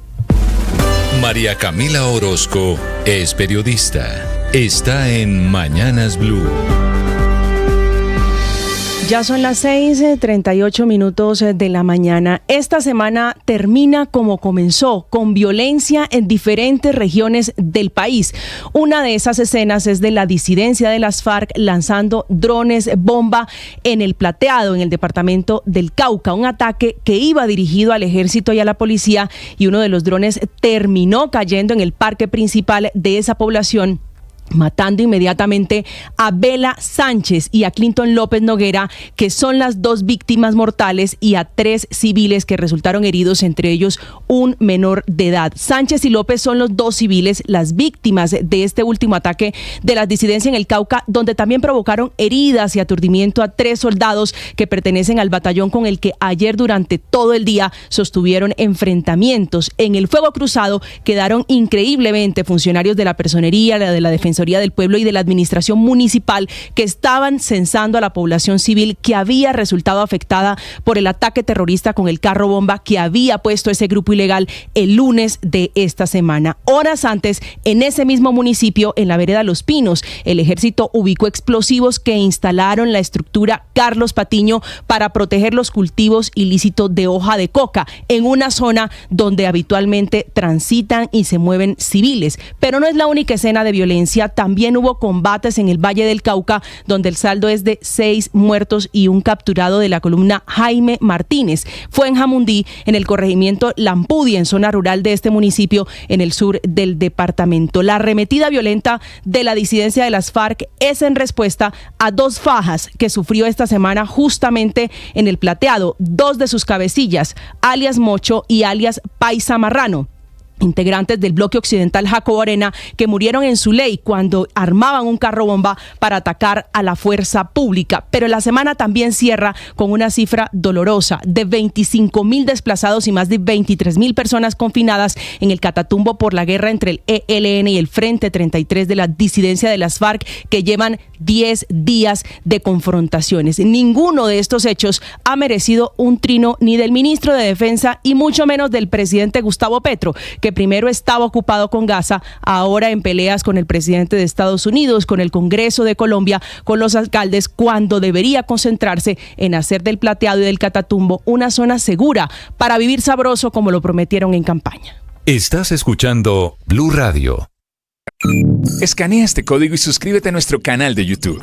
María Camila Orozco es periodista. Está en Mañanas Blue. Ya son las 6:38 de la mañana. Esta semana termina como comenzó, con violencia en diferentes regiones del país. Una de esas escenas es de la disidencia de las FARC lanzando drones bomba en el Plateado, en el departamento del Cauca. Un ataque que iba dirigido al ejército y a la policía, y uno de los drones terminó cayendo en el parque principal de esa población, matando inmediatamente a Bela Sánchez y a Clinton López Noguera, que son las 2 víctimas mortales, y a 3 civiles que resultaron heridos, entre ellos un menor de edad. Sánchez y López son los 2 civiles, las víctimas de este último ataque de las disidencias en el Cauca, donde también provocaron heridas y aturdimiento a 3 soldados que pertenecen al batallón con el que ayer durante todo el día sostuvieron enfrentamientos. En el fuego cruzado quedaron increíblemente funcionarios de la Personería, de la Defensoría del Pueblo y de la Administración Municipal, que estaban censando a la población civil que había resultado afectada por el ataque terrorista con el carro bomba que había puesto ese grupo ilegal el lunes de esta semana. Horas antes, en ese mismo municipio, en la vereda Los Pinos, el ejército ubicó explosivos que instalaron la estructura Carlos Patiño para proteger los cultivos ilícitos de hoja de coca, en una zona donde habitualmente transitan y se mueven civiles. Pero no es la única escena de violencia. También hubo combates en el Valle del Cauca, donde el saldo es de 6 muertos y un capturado de la columna Jaime Martínez. Fue en Jamundí, en el corregimiento Lampudi, en zona rural de este municipio, en el sur del departamento. La arremetida violenta de la disidencia de las FARC es en respuesta a 2 fajas que sufrió esta semana justamente en el Plateado. 2 de sus cabecillas, alias Mocho y alias Paisa Marrano, integrantes del bloque occidental Jacobo Arena, que murieron en Zuley cuando armaban un carro bomba para atacar a la fuerza pública. Pero la semana también cierra con una cifra dolorosa de 25.000 desplazados y más de 23.000 personas confinadas en el Catatumbo por la guerra entre el ELN y el Frente 33 de la disidencia de las FARC, que llevan 10 días de confrontaciones. Ninguno de estos hechos ha merecido un trino ni del ministro de Defensa y mucho menos del presidente Gustavo Petro, que primero estaba ocupado con Gaza, ahora en peleas con el presidente de Estados Unidos, con el Congreso de Colombia, con los alcaldes, cuando debería concentrarse en hacer del Plateado y del Catatumbo una zona segura para vivir sabroso, como lo prometieron en campaña. Estás escuchando Blue Radio. Escanea este código y suscríbete a nuestro canal de YouTube,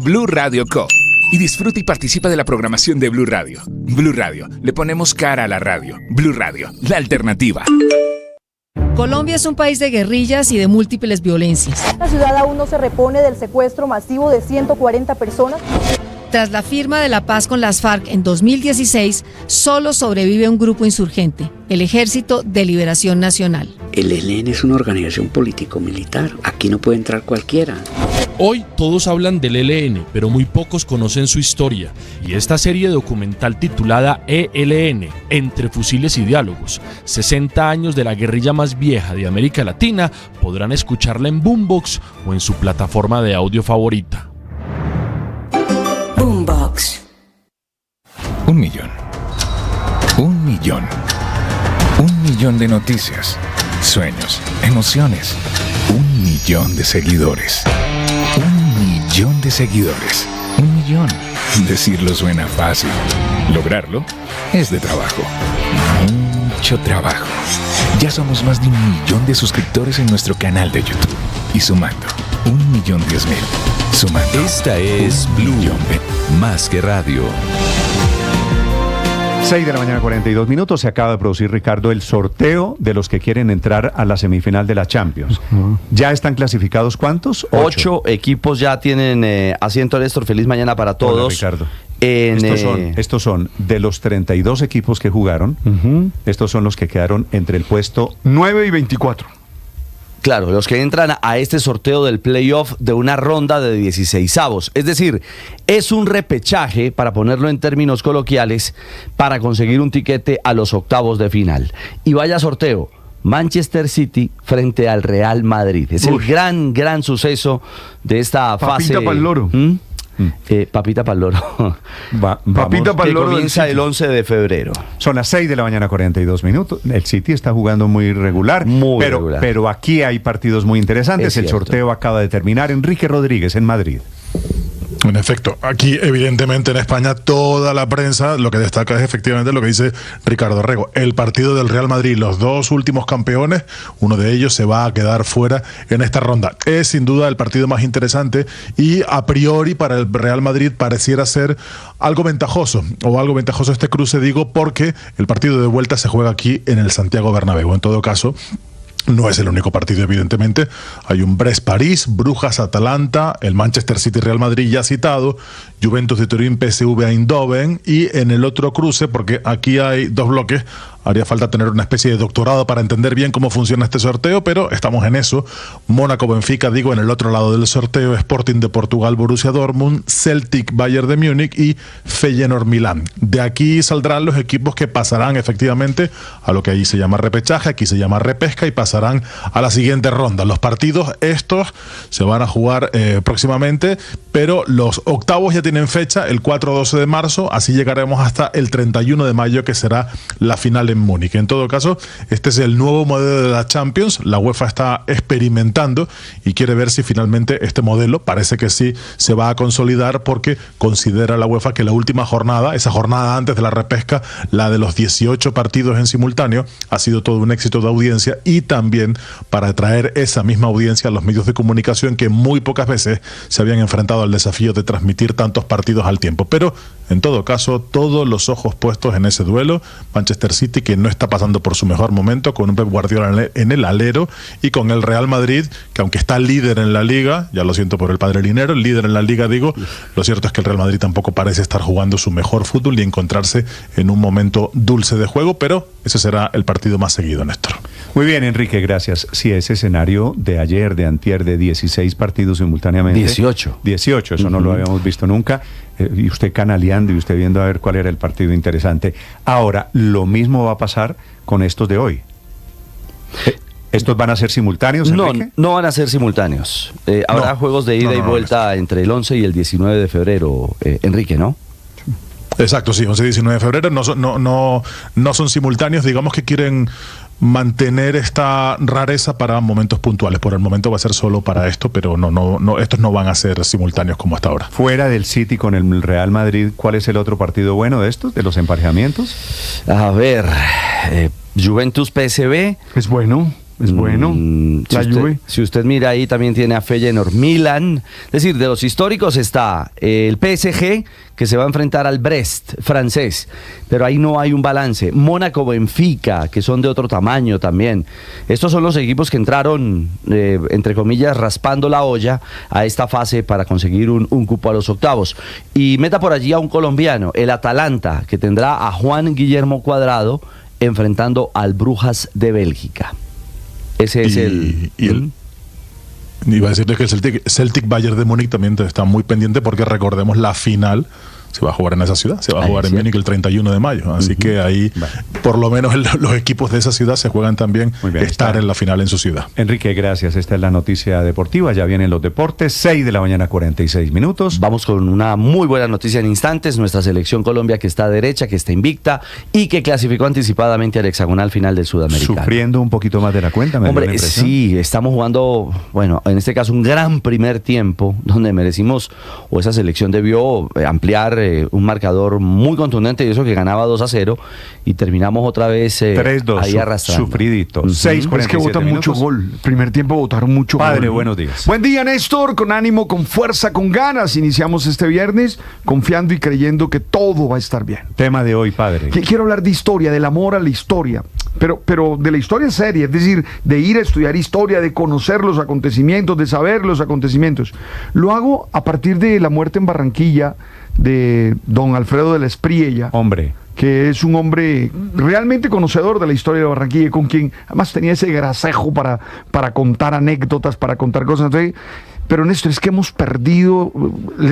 @Blue Radio Co. Y disfruta y participa de la programación de Blue Radio. Blue Radio, le ponemos cara a la radio. Blue Radio, la alternativa. Colombia es un país de guerrillas y de múltiples violencias. La ciudad aún no se repone del secuestro masivo de 140 personas. Tras la firma de la paz con las FARC en 2016, solo sobrevive un grupo insurgente, el Ejército de Liberación Nacional. El ELN es una organización político-militar. Aquí no puede entrar cualquiera. Hoy todos hablan del ELN, pero muy pocos conocen su historia. Y esta serie documental titulada ELN, Entre Fusiles y Diálogos, 60 años de la guerrilla más vieja de América Latina, podrán escucharla en Boombox o en su plataforma de audio favorita. Boombox. 1 millón. 1 millón. 1 millón de noticias, sueños, emociones. 1 millón de seguidores. 1 millón de seguidores. 1 millón. Decirlo suena fácil. Lograrlo es de trabajo. Mucho trabajo. Ya somos más de 1 millón de suscriptores en nuestro canal de YouTube. Y sumando, 1.010.000. Sumando. Esta es Blue, más que radio. 6:42 se acaba de producir, Ricardo, el sorteo de los que quieren entrar a la semifinal de la Champions. ¿Ya están clasificados cuántos? 8 equipos ya tienen asiento, Néstor. Feliz mañana para todos. Hola, Ricardo. Estos son de los 32 equipos que jugaron, estos son los que quedaron entre el puesto 9 y 24. claro, los que entran a este sorteo del playoff de una ronda de 16avos. Es decir, es un repechaje, para ponerlo en términos coloquiales, para conseguir un tiquete a los octavos de final. Y vaya sorteo. Manchester City frente al Real Madrid. Es el gran suceso de esta fase. Papita pa'l loro. Papita pa'l loro. Papita pa'l loro. Que comienza el 11 de febrero. Son las 6 de la mañana, 42 minutos. El City está jugando muy regular. Pero aquí hay partidos muy interesantes. El sorteo acaba de terminar. Enrique Rodríguez en Madrid. En efecto, aquí evidentemente en España toda la prensa lo que destaca es efectivamente lo que dice Ricardo Rego. El partido del Real Madrid, los dos últimos campeones, uno de ellos se va a quedar fuera en esta ronda. Es sin duda el partido más interesante y a priori para el Real Madrid pareciera ser algo ventajoso este cruce, digo, porque el partido de vuelta se juega aquí en el Santiago Bernabéu. En todo caso, no es el único partido, evidentemente. Hay un Brest-París, Brujas-Atalanta, el Manchester City-Real Madrid ya citado, Juventus de Turín, PSV Eindhoven, y en el otro cruce, porque aquí hay dos bloques, haría falta tener una especie de doctorado para entender bien cómo funciona este sorteo, pero estamos en eso. Mónaco-Benfica, digo, en el otro lado del sorteo, Sporting de Portugal, Borussia Dortmund, Celtic, Bayern de Múnich y Feyenoord-Milán. De aquí saldrán los equipos que pasarán efectivamente a lo que ahí se llama repechaje, aquí se llama repesca, y pasarán a la siguiente ronda. Los partidos estos se van a jugar próximamente, pero los octavos ya tienen fecha, el 4-12 de marzo, así llegaremos hasta el 31 de mayo, que será la final en Múnich. En todo caso, este es el nuevo modelo de la Champions. La UEFA está experimentando y quiere ver si finalmente este modelo, parece que sí, se va a consolidar, porque considera la UEFA que la última jornada, esa jornada antes de la repesca, la de los 18 partidos en simultáneo, ha sido todo un éxito de audiencia, y también para atraer esa misma audiencia a los medios de comunicación que muy pocas veces se habían enfrentado al desafío de transmitir tantos partidos al tiempo. Pero en todo caso, todos los ojos puestos en ese duelo. Manchester City, que no está pasando por su mejor momento, con un Pep Guardiola en el alero, y con el Real Madrid, que aunque está líder en la Liga, ya lo siento por el padre Linero, líder en la Liga digo, lo cierto es que el Real Madrid tampoco parece estar jugando su mejor fútbol y encontrarse en un momento dulce de juego, pero ese será el partido más seguido, Néstor. Muy bien, Enrique, gracias. Si ese escenario de ayer, de antier, de 16 partidos simultáneamente. 18, eso no lo habíamos visto nunca. Y usted canaleando y usted viendo a ver cuál era el partido interesante. Ahora, lo mismo va a pasar con estos de hoy. ¿Estos van a ser simultáneos, Enrique? No van a ser simultáneos. Habrá juegos de ida y vuelta entre el 11 y el 19 de febrero, Enrique, ¿no? Exacto, sí, 11 y 19 de febrero. No son simultáneos, digamos que quieren mantener esta rareza para momentos puntuales. Por el momento va a ser solo para esto, pero no, estos no van a ser simultáneos como hasta ahora. Fuera del City con el Real Madrid, ¿cuál es el otro partido bueno de estos, de los emparejamientos? A ver, Juventus PSV. Es bueno. Si usted mira ahí, también tiene a Feyenoord Milán. Es decir, de los históricos está el PSG, que se va a enfrentar al Brest francés, pero ahí no hay un balance. Mónaco Benfica, que son de otro tamaño también. Estos son los equipos que entraron, entre comillas, raspando la olla a esta fase para conseguir un cupo a los octavos. Y meta por allí a un colombiano, el Atalanta, que tendrá a Juan Guillermo Cuadrado enfrentando al Brujas de Bélgica. Ese es iba a decirles que el Celtic Bayern de Múnich también está muy pendiente, porque recordemos la final se va a jugar en esa ciudad, se va a jugar en Múnich el 31 de mayo, así que ahí por lo menos los equipos de esa ciudad se juegan también estar en la final en su ciudad. Enrique, gracias. Esta es la noticia deportiva, ya vienen los deportes, 6 de la mañana 46 minutos. Vamos con una muy buena noticia en instantes. Nuestra selección Colombia, que está derecha, que está invicta y que clasificó anticipadamente al hexagonal final del Sudamericano. Sufriendo un poquito más de la cuenta, hombre, sí, estamos jugando, bueno, en este caso un gran primer tiempo, donde merecimos, o esa selección debió ampliar un marcador muy contundente, y eso que ganaba 2-0, y terminamos otra vez 3-2, ahí arrastrando. Sufridito. 6:47 Es que votan mucho gol. Primer tiempo votaron mucho gol. Padre, buenos días. Buen día, Néstor. Con ánimo, con fuerza, con ganas. Iniciamos este viernes confiando y creyendo que todo va a estar bien. Tema de hoy, padre. Quiero hablar de historia, del amor a la historia. Pero de la historia seria, es decir, de ir a estudiar historia, de conocer los acontecimientos, de saber los acontecimientos. Lo hago a partir de la muerte en Barranquilla de don Alfredo de la Espriella. Hombre. que es un hombre realmente conocedor de la historia de Barranquilla, con quien además tenía ese gracejo para contar anécdotas, para contar cosas. Pero Néstor, es que hemos perdido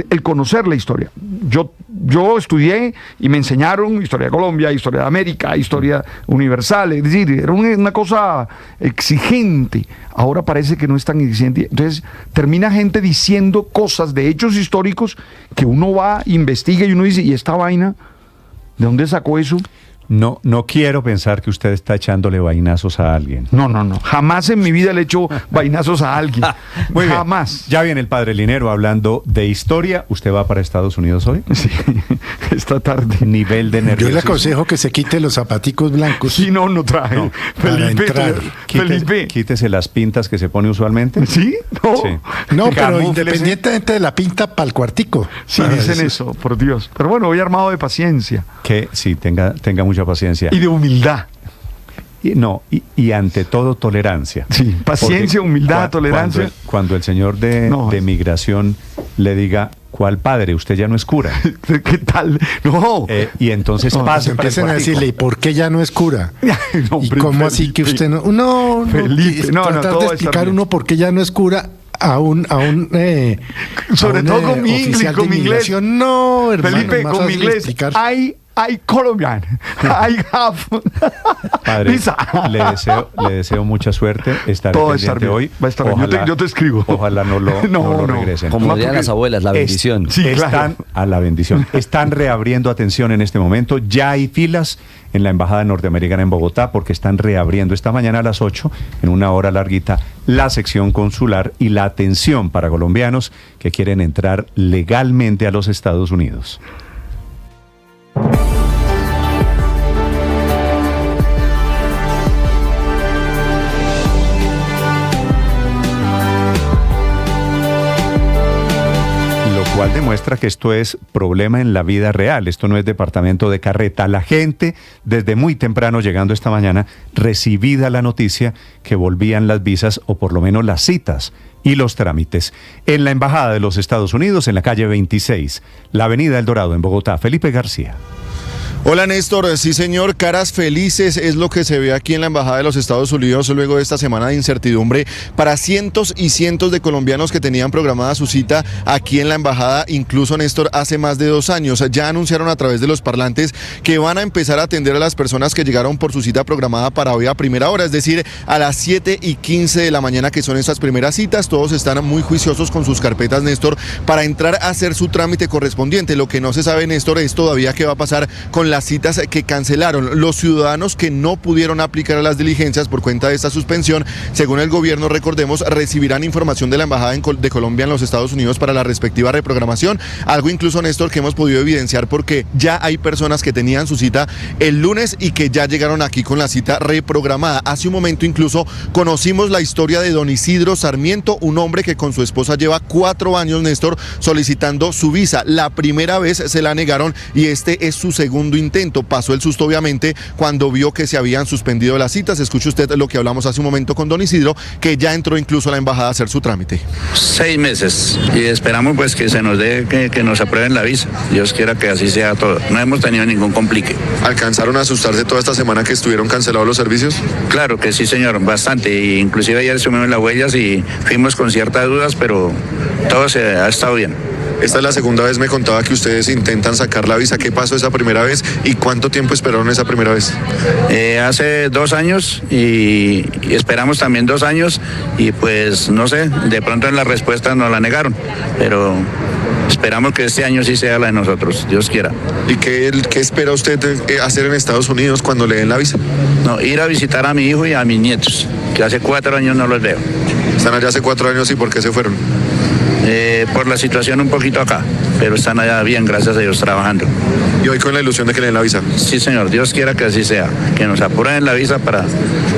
el conocer la historia. Yo estudié y me enseñaron historia de Colombia, historia de América, historia universal, es decir, era una cosa exigente. Ahora parece que no es tan exigente. Entonces termina gente diciendo cosas de hechos históricos que uno va, investiga y uno dice, ¿y esta vaina? ¿De dónde sacó eso? No quiero pensar que usted está echándole vainazos a alguien. No. Jamás en mi vida le echo vainazos a alguien. Muy bien. Jamás. Ya viene el padre Linero hablando de historia. ¿Usted va para Estados Unidos hoy? Sí, esta tarde. Nivel de nerviosismo. Yo le aconsejo que se quite los zapaticos blancos. Sí, no traje. No, Felipe. Quítese las pintas que se pone usualmente. ¿Sí? No. Sí. No, pero Camúflese. independientemente de la pinta, para el cuartico. Sí, dicen eso, por Dios. Pero bueno, voy armado de paciencia. Que sí, tenga mucha paciencia. Y de humildad. Y ante todo tolerancia. Sí, paciencia, humildad, tolerancia. Cuando el señor de migración le diga, ¿cuál padre? Usted ya no es cura. ¿Qué tal? No. Y entonces pase empiecen a decirle, ¿y por qué ya no es cura? No, ¿Y cómo así que usted no? No, Felipe, tratar de explicar uno por qué ya no es cura a un sobre todo con mi inglés, con mi inglés. No, hermano, Felipe, con mi inglés. I Colombian. I have. Padre, le deseo mucha suerte. Estaré pendiente hoy. Va a estar bien. Yo te escribo. Ojalá no lo regresen. Como dirían las abuelas, la bendición. A la bendición. Están reabriendo, atención, en este momento. Ya hay filas en la Embajada Norteamericana en Bogotá porque están reabriendo esta mañana a las 8, en una hora larguita, la sección consular y la atención para colombianos que quieren entrar legalmente a los Estados Unidos. Lo cual demuestra que esto es problema en la vida real, esto no es departamento de carreta. La gente, desde muy temprano, llegando esta mañana, recibida la noticia que volvían las visas o por lo menos las citas y los trámites. En la Embajada de los Estados Unidos, en la calle 26, la avenida El Dorado, en Bogotá. Felipe García. Hola Néstor, sí señor, caras felices es lo que se ve aquí en la Embajada de los Estados Unidos luego de esta semana de incertidumbre para cientos y cientos de colombianos que tenían programada su cita aquí en la Embajada, incluso Néstor, hace más de 2 años. Ya anunciaron a través de los parlantes que van a empezar a atender a las personas que llegaron por su cita programada para hoy a primera hora, es decir, a las 7:15 de la mañana, que son estas primeras citas. Todos están muy juiciosos con sus carpetas, Néstor, para entrar a hacer su trámite correspondiente. Lo que no se sabe, Néstor, es todavía qué va a pasar con las citas que cancelaron. Los ciudadanos que no pudieron aplicar a las diligencias por cuenta de esta suspensión, según el gobierno, recordemos, recibirán información de la Embajada de Colombia en los Estados Unidos para la respectiva reprogramación. Algo incluso, Néstor, que hemos podido evidenciar porque ya hay personas que tenían su cita el lunes y que ya llegaron aquí con la cita reprogramada. Hace un momento incluso conocimos la historia de don Isidro Sarmiento, un hombre que con su esposa lleva 4 años, Néstor, solicitando su visa. La primera vez se la negaron y este es su segundo intento. Pasó el susto, obviamente, cuando vio que se habían suspendido las citas. Escuche usted lo que hablamos hace un momento con don Isidro, que ya entró incluso a la embajada a hacer su trámite. 6 meses y esperamos pues que se nos dé, que nos aprueben la visa. Dios quiera que así sea todo. No hemos tenido ningún complique. ¿Alcanzaron a asustarse toda esta semana que estuvieron cancelados los servicios? Claro que sí, señor, bastante. Inclusive ayer subimos las huellas y fuimos con ciertas dudas, pero todo se ha estado bien. Esta es la segunda vez, me contaba que ustedes intentan sacar la visa. ¿Qué pasó esa primera vez y cuánto tiempo esperaron esa primera vez? Hace 2 años y esperamos también 2 años y pues no sé, de pronto en la respuesta nos la negaron, pero esperamos que este año sí sea la de nosotros, Dios quiera. ¿Y qué espera usted hacer en Estados Unidos cuando le den la visa? No, ir a visitar a mi hijo y a mis nietos, que hace 4 años no los veo. Están allá hace 4 años, ¿y por qué se fueron? Por la situación un poquito acá, pero están allá bien, gracias a Dios, trabajando. ¿Y hoy con la ilusión de que le den la visa? Sí, señor, Dios quiera que así sea, que nos aprueben la visa para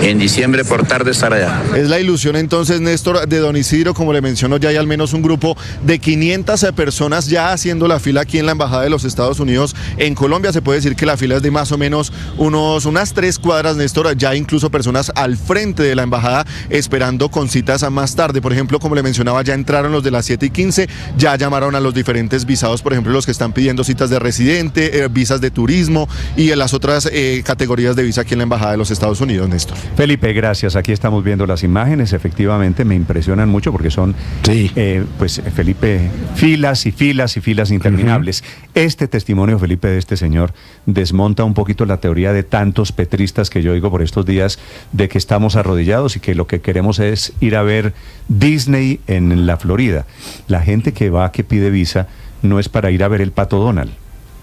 en diciembre por tarde estar allá. Es la ilusión entonces, Néstor, de don Isidro. Como le menciono, ya hay al menos un grupo de 500 personas ya haciendo la fila aquí en la Embajada de los Estados Unidos en Colombia. Se puede decir que la fila es de más o menos unas 3 cuadras, Néstor. Ya hay incluso personas al frente de la Embajada esperando con citas a más tarde. Por ejemplo, como le mencionaba, ya entraron los de las 7 y 15, ya llamaron a los diferentes visados, por ejemplo, los que están pidiendo citas de residente, visas de turismo y en las otras categorías de visa aquí en la Embajada de los Estados Unidos, Néstor. Felipe, gracias. Aquí estamos viendo las imágenes, efectivamente me impresionan mucho porque son, pues Felipe, filas y filas y filas interminables. Este testimonio, Felipe, de este señor desmonta un poquito la teoría de tantos petristas que yo oigo por estos días de que estamos arrodillados y que lo que queremos es ir a ver Disney en la Florida. La gente que va, que pide visa, no es para ir a ver el Pato Donald.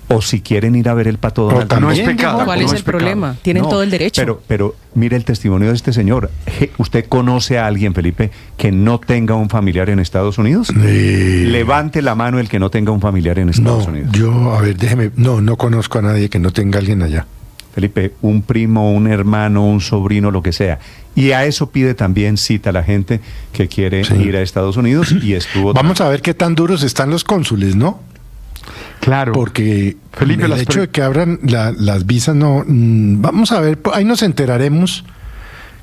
O si quieren ir a ver el Pato Donald, no es pecado. ¿Cuál es el problema? Tienen todo el derecho. Pero mire el testimonio de este señor. ¿Usted conoce a alguien, Felipe, que no tenga un familiar en Estados Unidos? Levante la mano el que no tenga un familiar en Estados Unidos. Yo, a ver, déjeme, no conozco a nadie que no tenga alguien allá. Felipe, un primo, un hermano, un sobrino, lo que sea. Y a eso pide también cita la gente que quiere ir a Estados Unidos y estuvo... Vamos a ver qué tan duros están los cónsules, ¿no? Claro. Porque Felipe, el hecho de que abran las visas, vamos a ver, ahí nos enteraremos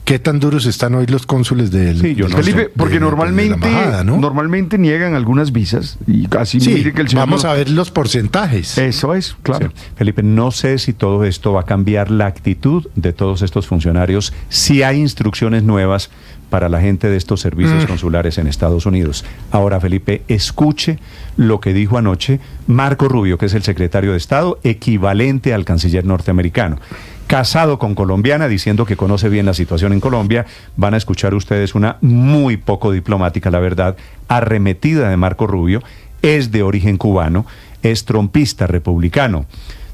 qué tan duros están hoy los cónsules del... Sí, Felipe, porque normalmente niegan algunas visas y casi mire que el señor... Vamos a ver los porcentajes. Eso es, claro. Sí. Felipe, no sé si todo esto va a cambiar la actitud de todos estos funcionarios, si hay instrucciones nuevas para la gente de estos servicios consulares en Estados Unidos. Ahora, Felipe, escuche lo que dijo anoche Marco Rubio, que es el secretario de Estado, equivalente al canciller norteamericano. Casado con colombiana, diciendo que conoce bien la situación en Colombia. Van a escuchar ustedes una muy poco diplomática, la verdad, arremetida de Marco Rubio. Es de origen cubano, es trompista republicano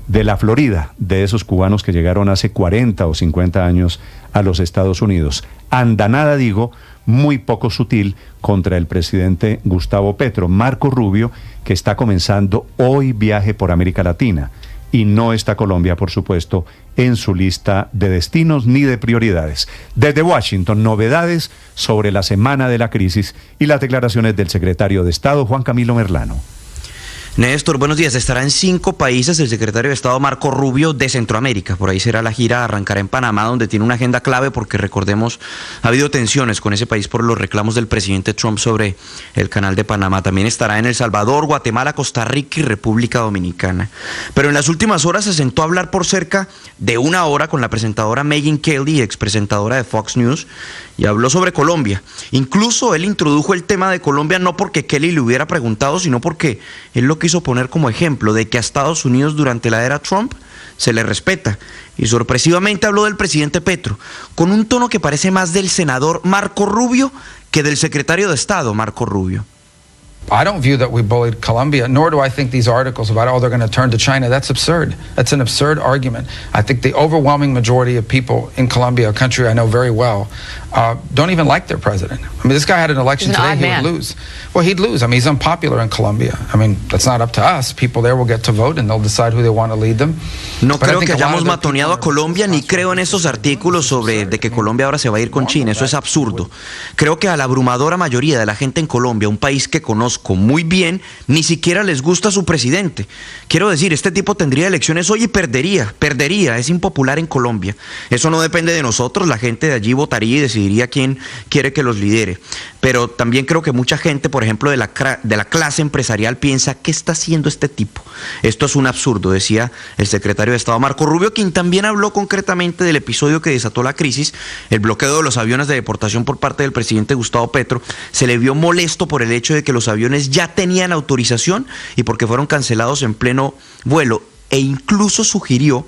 de la Florida, de esos cubanos que llegaron hace 40 o 50 años a los Estados Unidos. Andanada, digo, muy poco sutil contra el presidente Gustavo Petro. Marco Rubio, que está comenzando hoy viaje por América Latina. Y no está Colombia, por supuesto, en su lista de destinos ni de prioridades. Desde Washington, novedades sobre la semana de la crisis y las declaraciones del secretario de Estado, Juan Camilo Merlano. Néstor, buenos días. Estará en 5 países el secretario de Estado Marco Rubio de Centroamérica. Por ahí será la gira, arrancará en Panamá, donde tiene una agenda clave porque, recordemos, ha habido tensiones con ese país por los reclamos del presidente Trump sobre el canal de Panamá. También estará en El Salvador, Guatemala, Costa Rica y República Dominicana. Pero en las últimas horas se sentó a hablar por cerca de 1 hora con la presentadora Megyn Kelly, expresentadora de Fox News, y habló sobre Colombia. Incluso él introdujo el tema de Colombia no porque Kelly le hubiera preguntado, sino porque él lo quiso poner como ejemplo de que a Estados Unidos durante la era Trump se le respeta. Y sorpresivamente habló del presidente Petro, con un tono que parece más del senador Marco Rubio que del secretario de Estado Marco Rubio. I don't view that we bullied Colombia, nor do I think these articles about, they're going to turn to China. That's absurd. That's an absurd argument. I think the overwhelming majority of people in Colombia, a country I know very well, don't even like their president. I mean, this guy had an election today, he would lose. Well, he'd lose. I mean, he's unpopular in Colombia. I mean, that's not up to us. People there will get to vote and they'll decide who they want to lead them. No creo que hayamos matoneado a Colombia, ni creo en esos artículos sobre de que Colombia ahora se va a ir con China. Eso es absurdo. Creo que a la abrumadora mayoría de la gente en Colombia, un país que conozco muy bien, ni siquiera les gusta su presidente. Quiero decir, este tipo tendría elecciones hoy y perdería, es impopular en Colombia. Eso no depende de nosotros, la gente de allí votaría y decidiría quién quiere que los lidere. Pero también creo que mucha gente, por ejemplo, de la clase empresarial piensa, ¿qué está haciendo este tipo? Esto es un absurdo, decía el secretario de Estado Marco Rubio, quien también habló concretamente del episodio que desató la crisis, el bloqueo de los aviones de deportación por parte del presidente Gustavo Petro. Se le vio molesto por el hecho de que los aviones ya tenían autorización y porque fueron cancelados en pleno vuelo, e incluso sugirió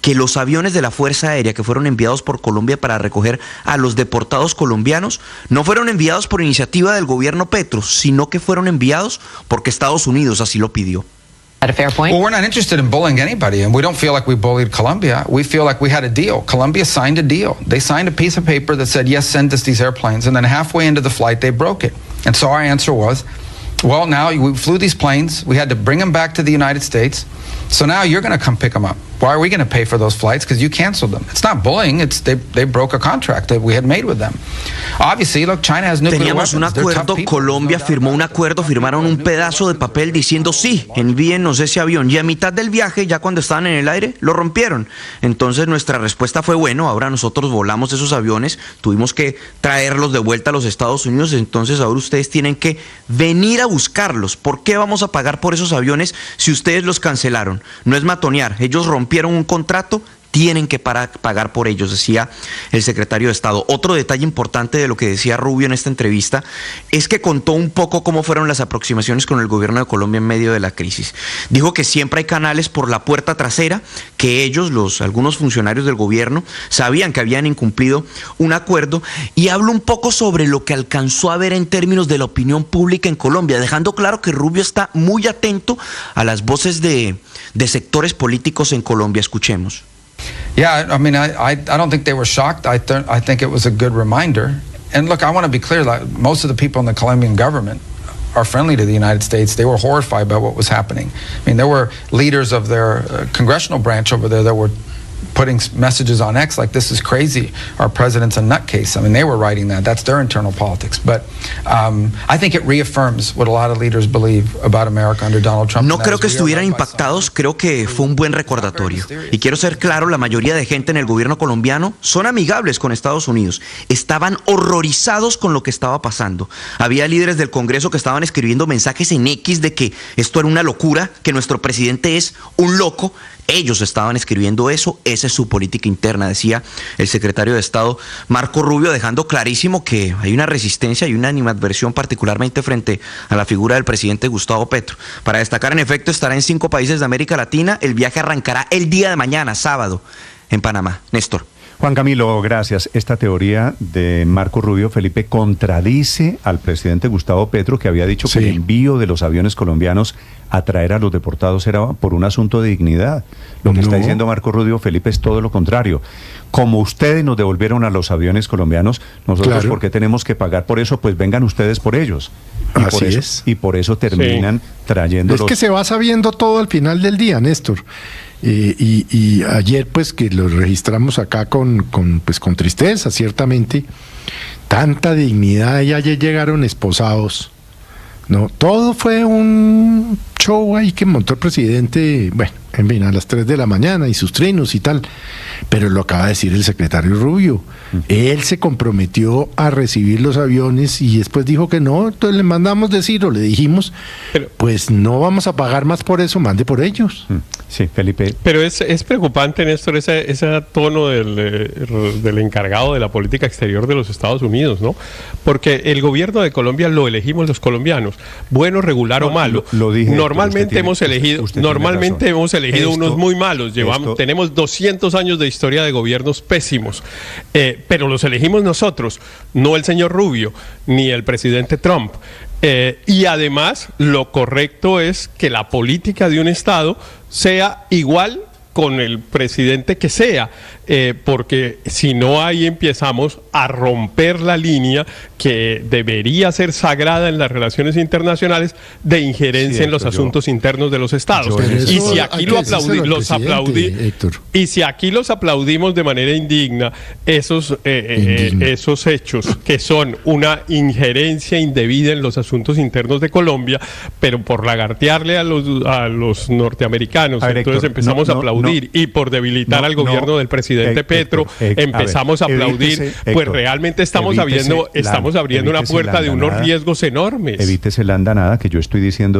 que los aviones de la Fuerza Aérea que fueron enviados por Colombia para recoger a los deportados colombianos no fueron enviados por iniciativa del gobierno Petro, sino que fueron enviados porque Estados Unidos así lo pidió. At a fair point? Well, we're not interested in bullying anybody, and we don't feel like we bullied Colombia. We feel like we had a deal. Colombia signed a deal. They signed a piece of paper that said, yes, send us these airplanes, and then halfway into the flight, they broke it. And so our answer was, well, now we flew these planes. We had to bring them back to the United States. So now you're going to come pick them up. Why are we going to pay for those flights? Because you canceled them. It's not bullying. It's they broke a contract that we had made with them. Obviously, look, China has nuclear weapons. Teníamos un acuerdo, Colombia firmó un acuerdo, firmaron un pedazo de papel diciendo sí, envíennos ese avión. Y a mitad del viaje, ya cuando estaban en el aire, lo rompieron. Entonces nuestra respuesta fue, bueno, ahora nosotros volamos esos aviones, tuvimos que traerlos de vuelta a los Estados Unidos, entonces ahora ustedes tienen que venir a buscarlos. ¿Por qué vamos a pagar por esos aviones si ustedes los cancelaron? No es matonear, ellos rompieron un contrato, tienen que pagar por ellos, decía el secretario de Estado. Otro detalle importante de lo que decía Rubio en esta entrevista es que contó un poco cómo fueron las aproximaciones con el gobierno de Colombia en medio de la crisis. Dijo que siempre hay canales por la puerta trasera, que ellos, algunos funcionarios del gobierno, sabían que habían incumplido un acuerdo, y habló un poco sobre lo que alcanzó a ver en términos de la opinión pública en Colombia, dejando claro que Rubio está muy atento a las voces de sectores políticos en Colombia. Escuchemos. Yeah, I mean, I don't think they were shocked. I think it was a good reminder. And look, I want to be clear, like, most of the people in the Colombian government are friendly to the United States. They were horrified by what was happening. I mean, there were leaders of their congressional branch over there that were putting messages on X like, this is crazy, our president's a nutcase. I mean, they were writing that. That's their internal politics. But I think it reaffirms what a lot of leaders believe about America under Donald Trump. No creo que estuvieran impactados, creo que fue un buen recordatorio. Y quiero ser claro, la mayoría de gente en el gobierno colombiano son amigables con Estados Unidos. Estaban horrorizados con lo que estaba pasando. Había líderes del Congreso que estaban escribiendo mensajes en X de que esto era una locura, que nuestro presidente es un loco. Ellos estaban escribiendo eso, esa es su política interna, decía el secretario de Estado Marco Rubio, dejando clarísimo que hay una resistencia y una animadversión particularmente frente a la figura del presidente Gustavo Petro. Para destacar, en efecto, estará en 5 países de América Latina. El viaje arrancará el día de mañana, sábado, en Panamá. Néstor. Juan Camilo, gracias. Esta teoría de Marco Rubio, Felipe, contradice al presidente Gustavo Petro, que había dicho que el envío de los aviones colombianos a traer a los deportados era por un asunto de dignidad. Lo que está diciendo Marco Rubio, Felipe, es todo lo contrario. Como ustedes nos devolvieron a los aviones colombianos, nosotros, ¿por qué tenemos que pagar por eso? Pues vengan ustedes por ellos. Y por eso terminan trayéndolos. Es que se va sabiendo todo al final del día, Néstor. Y ayer, pues, que lo registramos acá con tristeza, ciertamente, tanta dignidad, y ayer llegaron esposados, ¿no? Todo fue un show ahí que montó el presidente, bueno, en fin, a las 3 de la mañana y sus trinos y tal, pero lo acaba de decir el secretario Rubio. Él se comprometió a recibir los aviones y después dijo que no, entonces le mandamos decir, o le dijimos, pues no vamos a pagar más por eso, mande por ellos. Sí, Felipe. Pero es preocupante, Néstor, ese tono del encargado de la política exterior de los Estados Unidos, ¿no? Porque el gobierno de Colombia lo elegimos los colombianos, bueno, regular o malo. Lo dije. Normalmente hemos elegido unos muy malos. Tenemos 200 años de historia de gobiernos pésimos, pero los elegimos nosotros, no el señor Rubio ni el presidente Trump. Y además, lo correcto es que la política de un Estado sea igual con el presidente que sea, porque si no, ahí empezamos a romper la línea que debería ser sagrada en las relaciones internacionales de injerencia en los asuntos internos de los estados. Y si aquí los aplaudimos de manera indigna, esos hechos que son una injerencia indebida en los asuntos internos de Colombia, pero por lagartearle a los norteamericanos, entonces empezamos a aplaudir, y por debilitar al gobierno del presidente Petro, empezamos a aplaudir, pues realmente estamos abriendo una puerta de unos riesgos enormes. Evítese la andanada que yo estoy diciendo.